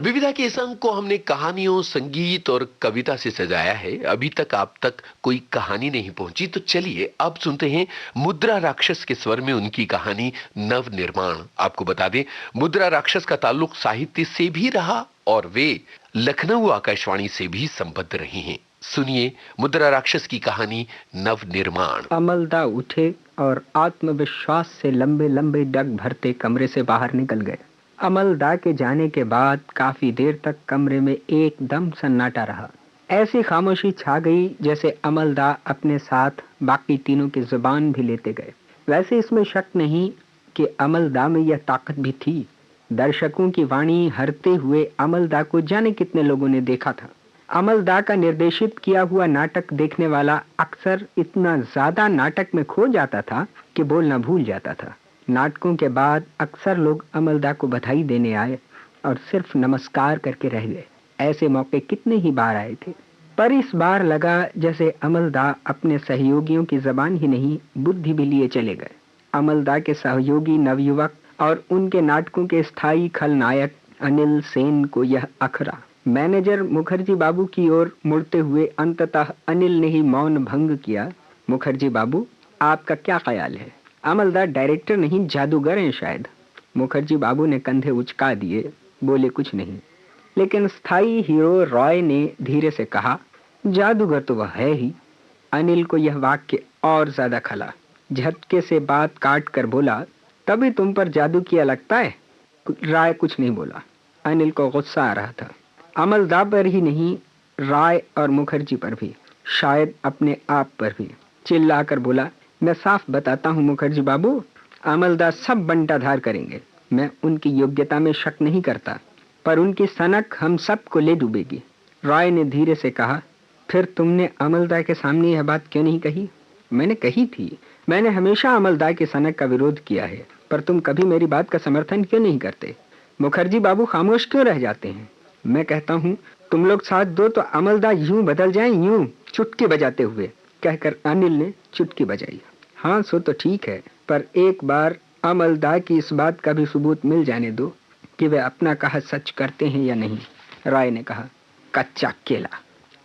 विविधा के इस अंक को हमने कहानियों, संगीत और कविता से सजाया है। अभी तक आप तक कोई कहानी नहीं पहुंची, तो चलिए अब सुनते हैं मुद्रा राक्षस के स्वर में उनकी कहानी नवनिर्माण। आपको बता दें, मुद्रा राक्षस का ताल्लुक साहित्य से भी रहा और वे लखनऊ आकाशवाणी से भी संबद्ध रही हैं। सुनिए मुद्रा राक्षस की कहानी नवनिर्माण। अमलदा उठे और आत्मविश्वास से लंबे लंबे डग भरते कमरे से बाहर निकल गए। अमलदा के जाने के बाद काफी देर तक कमरे में एकदम सन्नाटा रहा। ऐसी खामोशी छा गई जैसे अमलदा अपने साथ बाकी तीनों की जुबान भी लेते गए। वैसे इसमें शक नहीं कि अमलदा में यह ताकत भी थी दर्शकों की वाणी हरते हुए अमलदा को जाने कितने लोगों ने देखा था। अमलदा का निर्देशित किया हुआ नाटक देखने वाला अक्सर इतना ज्यादा नाटक में खो जाता था कि बोलना भूल जाता था। नाटकों के बाद अक्सर लोग अमलदा को बधाई देने आए और सिर्फ नमस्कार करके रह गए। ऐसे मौके कितने ही बार आए थे, पर इस बार लगा जैसे अमलदा अपने सहयोगियों की जबान ही नहीं बुद्धि भी लिए चले गए। अमलदा के सहयोगी नवयुवक और उनके नाटकों के स्थायी खलनायक अनिल सेन को यह अखरा। मैनेजर मुखर्जी बाबू की ओर मुड़ते हुए अंततः अनिल ने ही मौन भंग किया। मुखर्जी बाबू, आपका क्या ख्याल है? अमलदा डायरेक्टर नहीं जादूगर हैं शायद। मुखर्जी बाबू ने कंधे उचका दिए, बोले कुछ नहीं। लेकिन स्थायी हीरो रॉय ने धीरे से कहा, जादूगर तो वह है ही। अनिल को यह वाक्य और ज्यादा खला। झटके से बात काट कर बोला, तभी तुम पर जादू किया लगता है। राय कुछ नहीं बोला। अनिल को गुस्सा आ रहा था, अमलदा पर ही नहीं, राय और मुखर्जी पर भी, शायद अपने आप पर भी। चिल्लाकर बोला, मैं साफ बताता हूँ मुखर्जी बाबू, अमलदा सब बंटाधार करेंगे। मैं उनकी योग्यता में शक नहीं करता, पर उनकी सनक हम सबको ले डूबेगी। रॉय ने धीरे से कहा, फिर तुमने अमलदा के सामने यह बात क्यों नहीं कही? मैंने कही थी, मैंने हमेशा अमलदा की सनक का विरोध किया है, पर तुम कभी मेरी बात का समर्थन क्यों नहीं करते? मुखर्जी बाबू खामोश क्यों रह जाते हैं? मैं कहता हूँ तुम लोग साथ दो तो अमलदा यूं बदल जाए, यूं चुटकी बजाते हुए। कहकर अनिल ने चुटकी बजाई। हाँ सो तो ठीक है, पर एक बार अमलदा की इस बात का भी सबूत मिल जाने दो कि वे अपना कहा सच करते हैं या नहीं। राय ने कहा, कच्चा केला।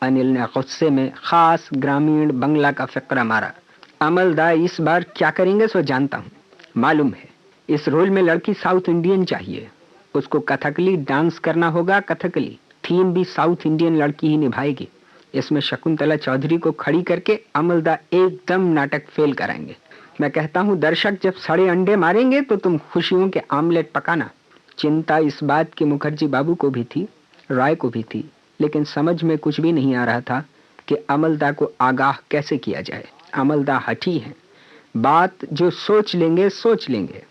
अनिल ने गुस्से में खास ग्रामीण बंगला का फकरा मारा। अमलदा इस बार क्या करेंगे सो जानता हूँ, मालूम है। इस रोल में लड़की साउथ इंडियन चाहिए, उसको कथकली डांस करना होगा। कथकली थीम भी साउथ इंडियन लड़की ही निभाएगी। इसमें शकुंतला चौधरी को खड़ी करके अमलदा एकदम नाटक फेल कराएंगे। मैं कहता हूँ दर्शक जब सड़े अंडे मारेंगे तो तुम खुशियों के आमलेट पकाना। चिंता इस बात की मुखर्जी बाबू को भी थी, राय को भी थी, लेकिन समझ में कुछ भी नहीं आ रहा था कि अमलदा को आगाह कैसे किया जाए। अमलदा हठी है, बात जो सोच लेंगे।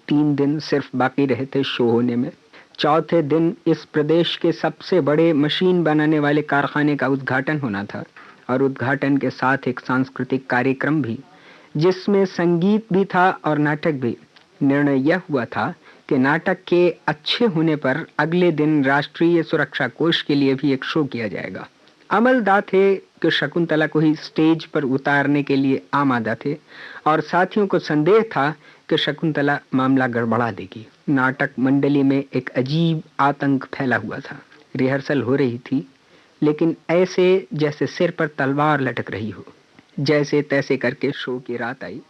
3 दिन सिर्फ बाकी रहे थे शो होने में। चौथे दिन इस प्रदेश के सबसे बड़े मशीन बनाने वाले कारखाने का उद्घाटन होना था, और उद्घाटन के साथ एक सांस्कृतिक कार्यक्रम भी, जिसमें संगीत भी था और नाटक भी। निर्णय यह हुआ था कि नाटक के अच्छे होने पर अगले दिन राष्ट्रीय सुरक्षा कोष के लिए भी एक शो किया जाएगा। अमलदा थे कि शकुंतला को ही स्टेज पर उतारने के लिए आमादा थे, और साथियों को संदेह था कि शकुंतला मामला गड़बड़ा देगी। नाटक मंडली में एक अजीब आतंक फैला हुआ था। रिहर्सल हो रही थी, लेकिन ऐसे जैसे सिर पर तलवार लटक रही हो। जैसे तैसे करके शो की रात आई।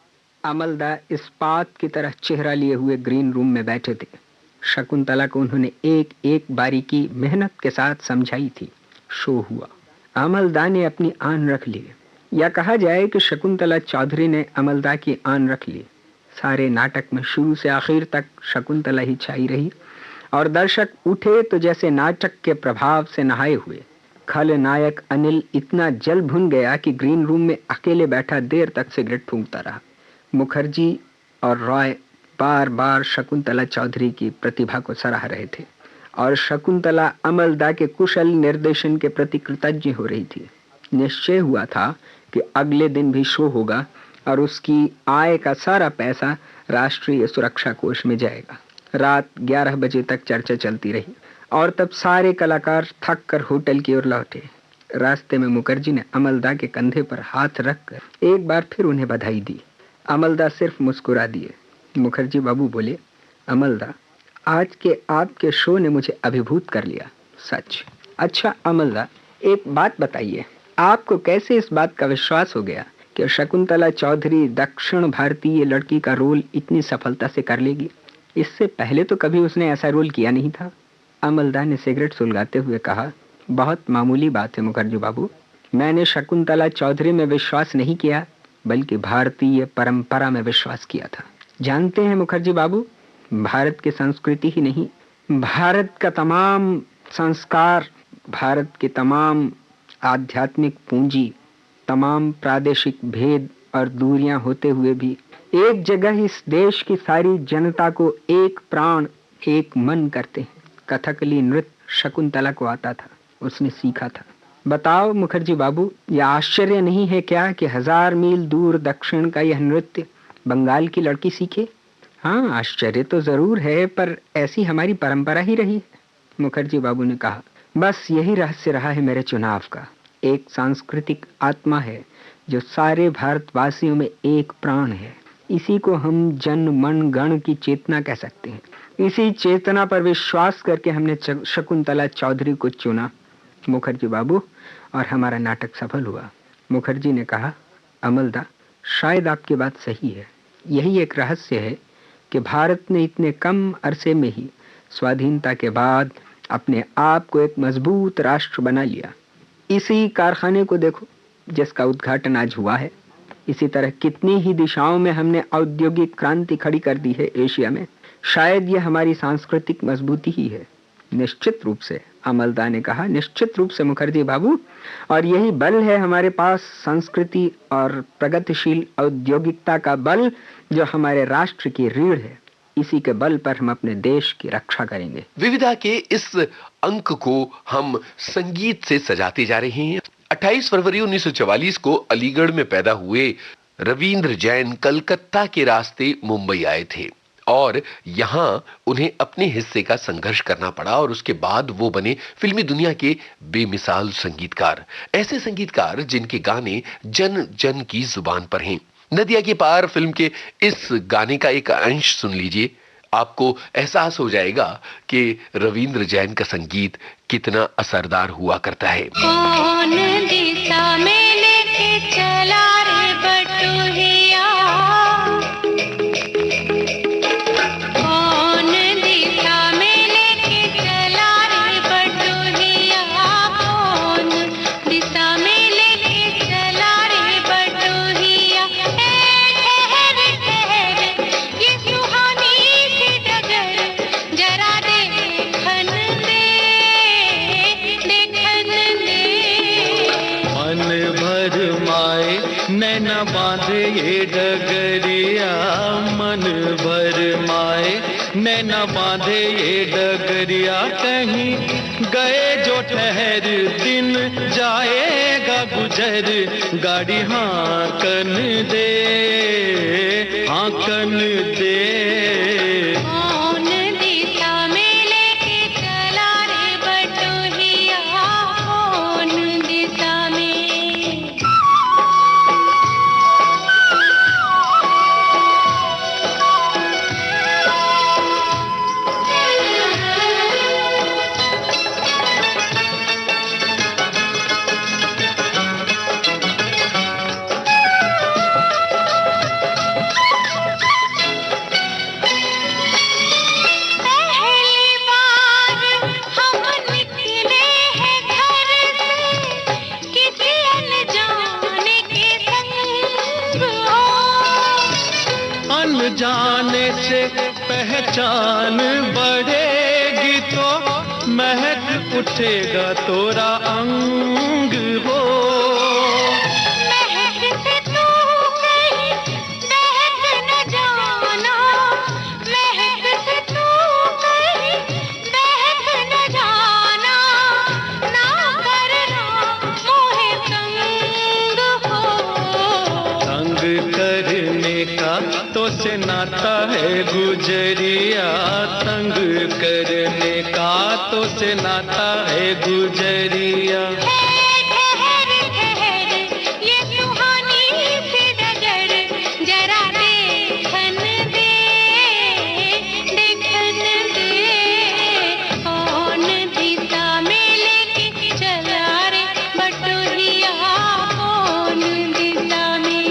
अमलदा इस्पात की तरह चेहरा लिए हुए ग्रीन रूम में बैठे थे। शकुंतला को उन्होंने एक एक बारीकी मेहनत के साथ समझाई थी। शो हुआ। अमलदा ने अपनी आन रख ली, या कहा जाए कि शकुंतला चौधरी ने अमलदा की आन रख ली। सारे नाटक में शुरू से आखिर तक शकुंतला ही छाई रही, और दर्शक उठे तो जैसे नाटक के प्रभाव से नहाए हुए। खलनायक अनिल इतना जल भुन गया कि ग्रीन रूम में अकेले बैठा देर तक सिगरेट फूंकता रहा। मुखर्जी और रॉय बार बार शकुंतला चौधरी की प्रतिभा को सराह रहे थे, और शकुंतला अमलदा के कुशल निर्देशन के प्रति कृतज्ञ हो रही थी। निश्चय हुआ था कि अगले दिन भी शो होगा, और उसकी आय का सारा पैसा राष्ट्रीय सुरक्षा कोष में जाएगा। रात 11 बजे तक चर्चा चलती रही, और तब सारे कलाकार थक कर होटल की ओर लौटे। रास्ते में मुखर्जी ने अमलदा के कंधे पर हाथ रखकर एक बार फिर उन्हें बधाई दी। अमलदा सिर्फ मुस्कुरा दिए। मुखर्जी बाबू बोले, अमलदा, आज के आपके शो ने मुझे अभिभूत कर लिया, सच। अच्छा अमलदा, एक बात बताइए, आपको कैसे इस बात का विश्वास हो गया कि शकुंतला चौधरी दक्षिण भारतीय लड़की का रोल इतनी सफलता से कर लेगी? इससे पहले तो कभी उसने ऐसा रोल किया नहीं था। अमलदा ने सिगरेट सुलगाते हुए कहा, बहुत मामूली बात है मुखर्जी बाबू। मैंने शकुंतला चौधरी में विश्वास नहीं किया, बल्कि भारतीय परंपरा में विश्वास किया था। जानते हैं मुखर्जी बाबू, भारत की संस्कृति ही नहीं, भारत का तमाम संस्कार, भारत के तमाम आध्यात्मिक पूंजी, तमाम प्रादेशिक भेद और दूरियां होते हुए भी एक जगह इस देश की सारी जनता को एक प्राण, एक मन करते हैं। कथकली नृत्य शकुंतला को आता था, उसने सीखा था। बताओ मुखर्जी बाबू, यह आश्चर्य नहीं है क्या कि 1000 मील दूर दक्षिण का यह नृत्य बंगाल की लड़की सीखे? हाँ, आश्चर्य तो जरूर है, पर ऐसी हमारी परंपरा ही रही है। मुखर्जी बाबू ने कहा, बस यही रहस्य रहा है मेरे चुनाव का। एक सांस्कृतिक आत्मा है जो सारे भारतवासियों में एक प्राण है। इसी को हम जन मन गण की चेतना कह सकते हैं। इसी चेतना पर विश्वास करके हमने शकुंतला चौधरी को चुना मुखर्जी बाबू, और हमारा नाटक सफल हुआ। मुखर्जी ने कहा, अमलदा, शायद आपकी बात सही है। यही एक रहस्य है कि भारत ने इतने कम अरसे में ही स्वाधीनता के बाद अपने आप को एक मजबूत राष्ट्र बना लिया। इसी कारखाने को देखो जिसका उद्घाटन आज हुआ है। इसी तरह कितनी ही दिशाओं में हमने औद्योगिक क्रांति खड़ी कर दी है एशिया में। शायद यह हमारी सांस्कृतिक मजबूती ही है। निश्चित रूप से, अमलदा ने कहा, निश्चित रूप से मुखर्जी बाबू, और यही बल है हमारे पास, संस्कृति और प्रगतिशील औद्योगिकता का बल, जो हमारे राष्ट्र की रीढ़ है। इसी के बल पर हम अपने देश की रक्षा करेंगे। विविधा के इस अंक को हम संगीत से सजाते जा रहे हैं। 28 फरवरी 1944 को अलीगढ़ में पैदा हुए रविंद्र जैन कलकत्ता के रास्ते मुंबई आए थे और यहां उन्हें अपने हिस्से का संघर्ष करना पड़ा और उसके बाद वो बने फिल्मी दुनिया के बेमिसाल संगीतकार। ऐसे संगीतकार जिनके गाने जन जन की जुबान पर हैं। नदिया के पार फिल्म के इस गाने का एक अंश सुन लीजिए, आपको एहसास हो जाएगा कि रविंद्र जैन का संगीत कितना असरदार हुआ करता है। कौन दिशा में लेके चला रे बटुहिया, कौन दिशा में लेके चला रे बटुहिया, कौन दिशा में लेके चला रे बटुहिया। ठहर ठहर ये सुहानी सी डगर, जरा देखन दे, देखन दे। मन भर माए नैना बांधे ये डगरिया, मन भर माए नैना बांधे ये डगरिया। कहीं गए जो ठहर दिन जाएगा गुजर, गाड़ी हाँकन दे, हाँकन दे। कौन दिशा में लेके चला रे बटुहिया, कौन दिशा में। पहली बार हम निकले हैं घर से, किसी अनजाने के संग हो। अनजाने से पहचान बढ़ेगी तो महक उठेगा तोरा अंग हो। महक से तू कहीं बहक न जाना, महक से तू कहीं बहक न जाना। ना करना मोहे तंग हो, तंग करने का तो से नाता है गुजरिया, तंग करने का तो से नाता है गुजरिया। ठहर ठहर ये सुहानी सी डगर, जरा देखन दे, देखन दे। कौन दिशा में लेके चला रे बटुहिया, कौन दिशा में।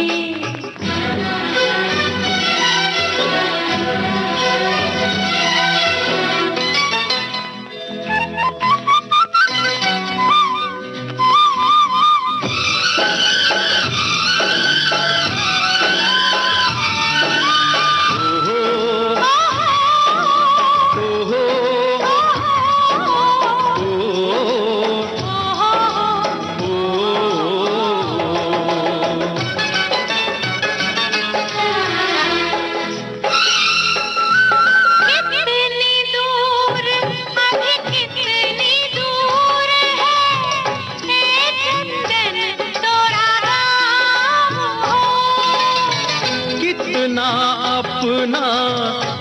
अपना अपना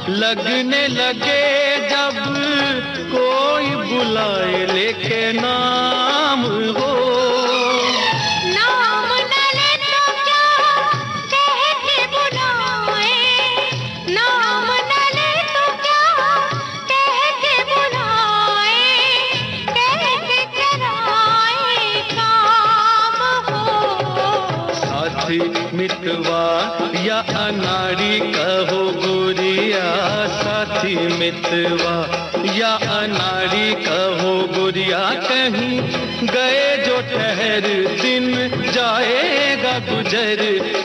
लगने लगे जब कोई बुलाए लेके नाम हो। नाम न ले तो क्या कह के बुलाए, नाम न ले तो क्या कह के बुलाए, कह के कराए काम हो। साथी मितवा या अनाड़ी कहो गुरिया, साथी मितवा या अनाड़ी कहो गुरिया, कहीं गए जो ठहर दिन जाएगा गुजर,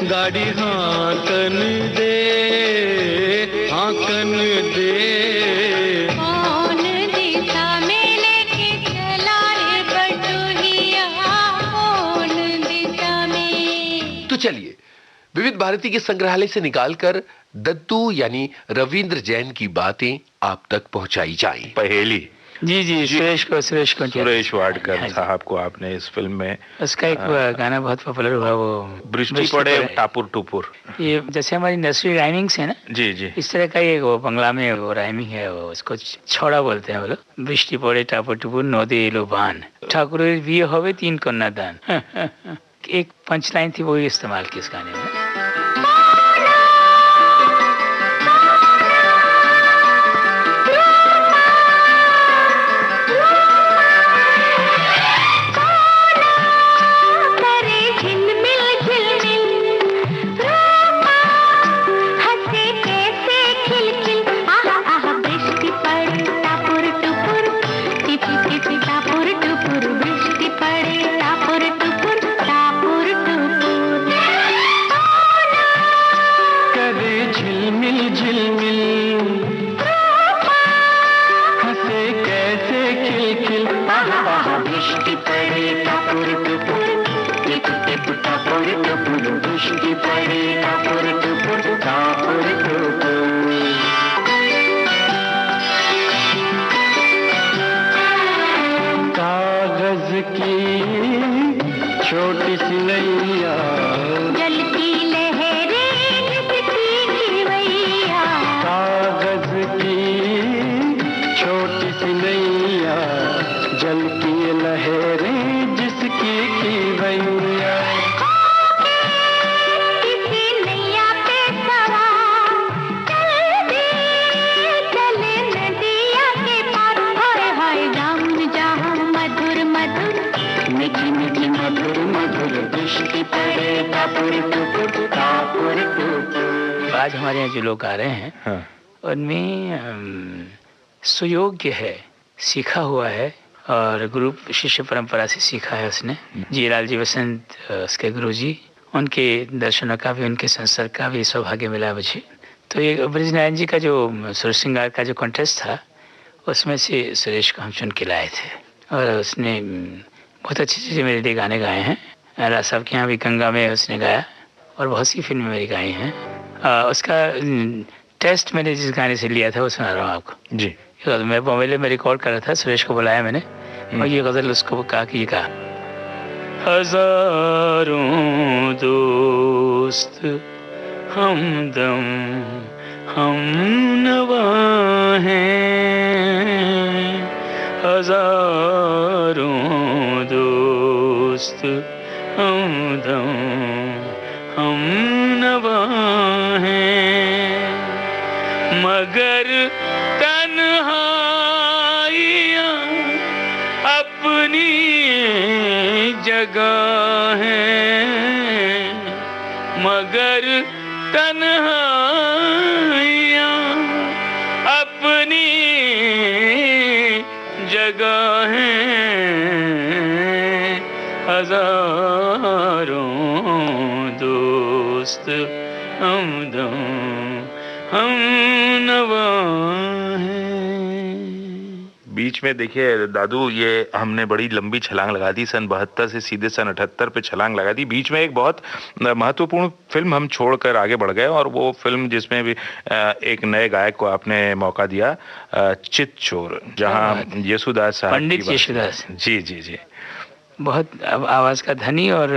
गाड़ी हाँकन दे हाँकन दे। कौन दिशा में लेके चला रे बटुहिया, कौन दिशा में। तो चलिए विविध भारती के संग्रहालय से निकालकर दद्दू यानी रविंद्र जैन की बातें आप तक पहुंचाई जाएं। पहेली। जी सुरेश वाडकर साहब को आपने इस फिल्म में, उसका एक गाना बहुत पॉपुलर हुआ, वो बृष्टि पड़े टापुर टुपुर। ये जैसे हमारी नर्सरी राइमिंग्स है ना, जी जी, इस तरह का ये वो बंगला में वो राइमिंग है, वो उसको छौड़ा बोलते हैं वो लोग। बृष्टि पड़े टापुर टुपुर नदी एलो बान, ठाकुर विये होवे तीन कन्या दान। एक पंच लाइन थी, वो इस्तेमाल की इस गाने में। कागज की छोटी सी नैया, जलती लहरें जिसकी वैया, कागज की छोटी सी नैया, जल की लहरें जिसकी की वैया। किसी नैया पे सवार चल दे, चले नदिया के पार, हाय हाय गम जहाँ मधुर मधुर, मीठी मीठी मधुर मधुर, बृष्टि पड़े टापुर टुपुर टापुर टुपुर। आज हमारे यहाँ जो लोग आ रहे हैं, हाँ। उनमें सुयोग्य है, सीखा हुआ है, और गुरु शिष्य परंपरा से सीखा है उसने। जी लाल जी वसंत उसके गुरु जी, उनके दर्शनों का भी, उनके संसर्ग का भी सौभाग्य मिला मुझे। तो ये ब्रजनारायण जी का जो सुर श्रृंगार का जो कॉन्टेस्ट था, उसमें से सुरेश को हम चुन के लाए थे, और उसने बहुत अच्छी चीज़ें मेरे लिए गाने गाए हैं। राज साहब के यहाँ भी गंगा में उसने गाया, और बहुत सी फिल्में मेरी गाई हैं। उसका टेस्ट मैंने जिस गाने से लिया था वो सुना रहा हूँ आपको जी। मैं बॉम्बे में रिकॉर्ड कर रहा था, सुरेश को बुलाया मैंने, और ये गज़ल उसको कहा कि ये कहा, हजारों दोस्त हमदम हम नवा हैं, हजारों दोस्त हमदम हम नवा हैं, मगर तन्हाइयाँ अपनी जगह है, मगर तन्हाइयाँ अपनी जगह है, हजारों दोस्त हमदम हम नवा हैं। बीच में देखिए दादू, ये हमने बड़ी लंबी छलांग लगा दी, सन 72 से सीधे सन 78 पे छलांग लगा दी। बीच में एक बहुत महत्वपूर्ण फिल्म हम छोड़कर आगे बढ़ गए, और वो फिल्म जिसमें भी एक नए गायक को आपने मौका दिया, चित चोर, जहाँ येसुदास साहब, पंडित येसुदास जी जी जी, बहुत आवाज का धनी और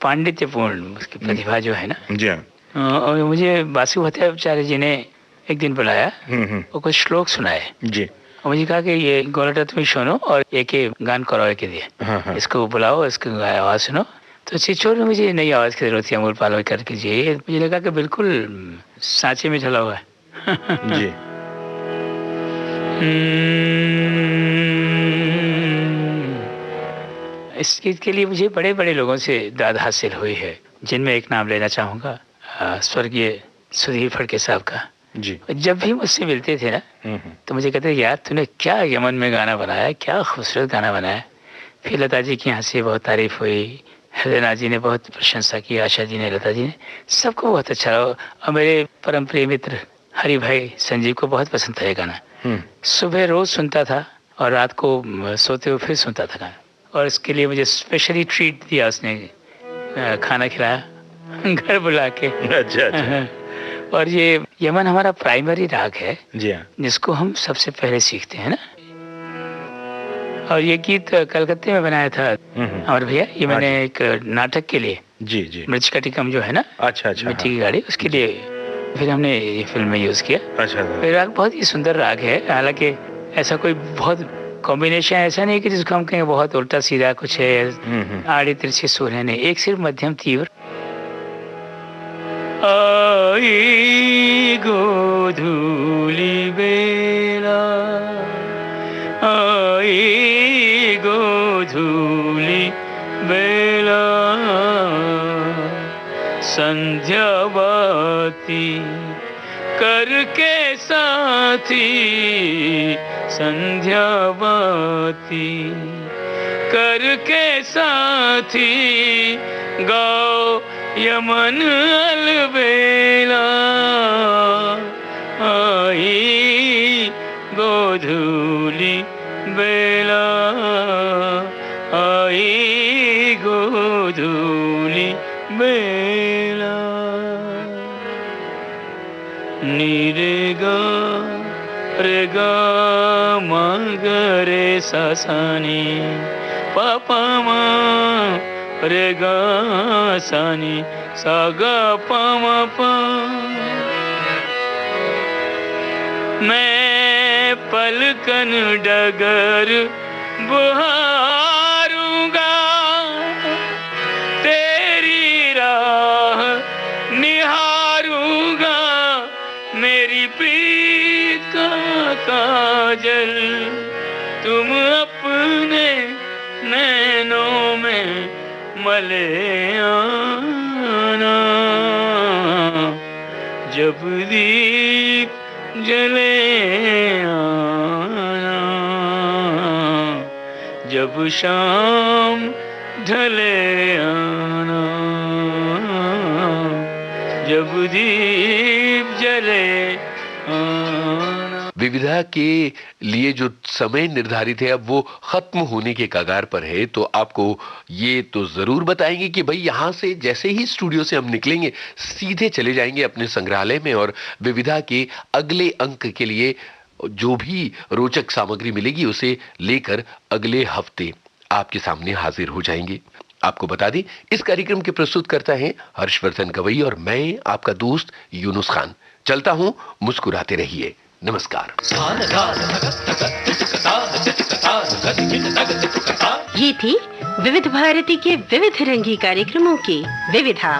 पांडित्यपूर्ण उसकी प्रतिभा जो है ना। जी हाँ। और मुझे बासु भट्टाचार्य जी ने एक दिन बुलाया और कुछ श्लोक सुनाए जी। और मुझे कहा कि ये गोलटा तुम्हें सुनो और एक गान करो के दिए, इसको बुलाओ, इसको आवाज़ सुनो। तो चिचोर में मुझे नई आवाज़ की जरूरत थी, अमूल पालव करके जी। मुझे लगा कि बिल्कुल सांचे में ढला हुआ है जी। इस गीत के लिए मुझे बड़े बड़े लोगों से दाद हासिल हुई है, जिनमें एक नाम लेना चाहूँगा, स्वर्गीय सुधीर फड़के साहब का जी। जब भी मुझसे मिलते थे ना तो मुझे कहते यार तूने क्या यमन में गाना बनाया, क्या खूबसूरत गाना बनाया। फिर लता जी की यहाँ से बहुत तारीफ हुई, हृदयनाथ जी ने बहुत प्रशंसा की, आशा जी ने, लता जी ने, सबको बहुत अच्छा लगा। और मेरे परम प्रिय मित्र हरि भाई संजीव को बहुत पसंद था ये गाना। सुबह रोज सुनता था और रात को सोते हुए फिर सुनता था गाना। और इसके लिए मुझे स्पेशली ट्रीट दिया उसने, खाना खिलाया घर बुला के। अच्छा। और ये यमन हमारा प्राइमरी राग है जी हाँ, जिसको हम सबसे पहले सीखते हैं ना। और ये गीत कलकत्ते में बनाया था अमर भैया, ये मैंने एक नाटक के लिए जी जी मृच कटिकम जो है ना, अच्छा अच्छा, मिट्टी की गाड़ी, उसके लिए फिर हमने ये फिल्म में यूज किया। अच्छा। फिर राग बहुत ही सुंदर राग है, हालांकि ऐसा कोई बहुत कॉम्बिनेशन ऐसा नहीं कि जिसको हम कहें बहुत उल्टा सीधा कुछ है, आड़े तिरछे सुर है नहीं, एक सिर्फ मध्यम तीव्र। आई गोधूली बेला, आई गोधूली बेला, संध्या बाती करके साथी, संध्या बाती करके साथी, गाओ यमन अलबेला, आई गोधूली बेला, आई गोधूली बेला। नी गा रे गा मा ग रे सा सा नी पा पा मा रे गा सा नी सा गा पा मा पा। मैं पलकन डगर बुहारूंगा, तेरी राह निहारूंगा, मेरी प्रीत का काजल तुम अपने नैनों में मले आना, जब दीप जले आना, जब शाम ढले आना, जब दीप जले आना। विविधा के लिए जो समय निर्धारित है अब वो खत्म होने के कगार पर है, तो आपको ये तो जरूर बताएंगे कि भाई यहाँ से जैसे ही स्टूडियो से हम निकलेंगे सीधे चले जाएंगे अपने संग्रहालय में और विविधा के अगले अंक के लिए जो भी रोचक सामग्री मिलेगी उसे लेकर अगले हफ्ते आपके सामने हाजिर हो जाएंगे। आपको बता दें इस कार्यक्रम के प्रस्तुत करता है हर्षवर्धन गवई और मैं आपका दोस्त यूनुस खान। चलता हूं, मुस्कुराते रहिए। नमस्कार। ये थी विविध भारती के विविध रंगी कार्यक्रमों की विविधा।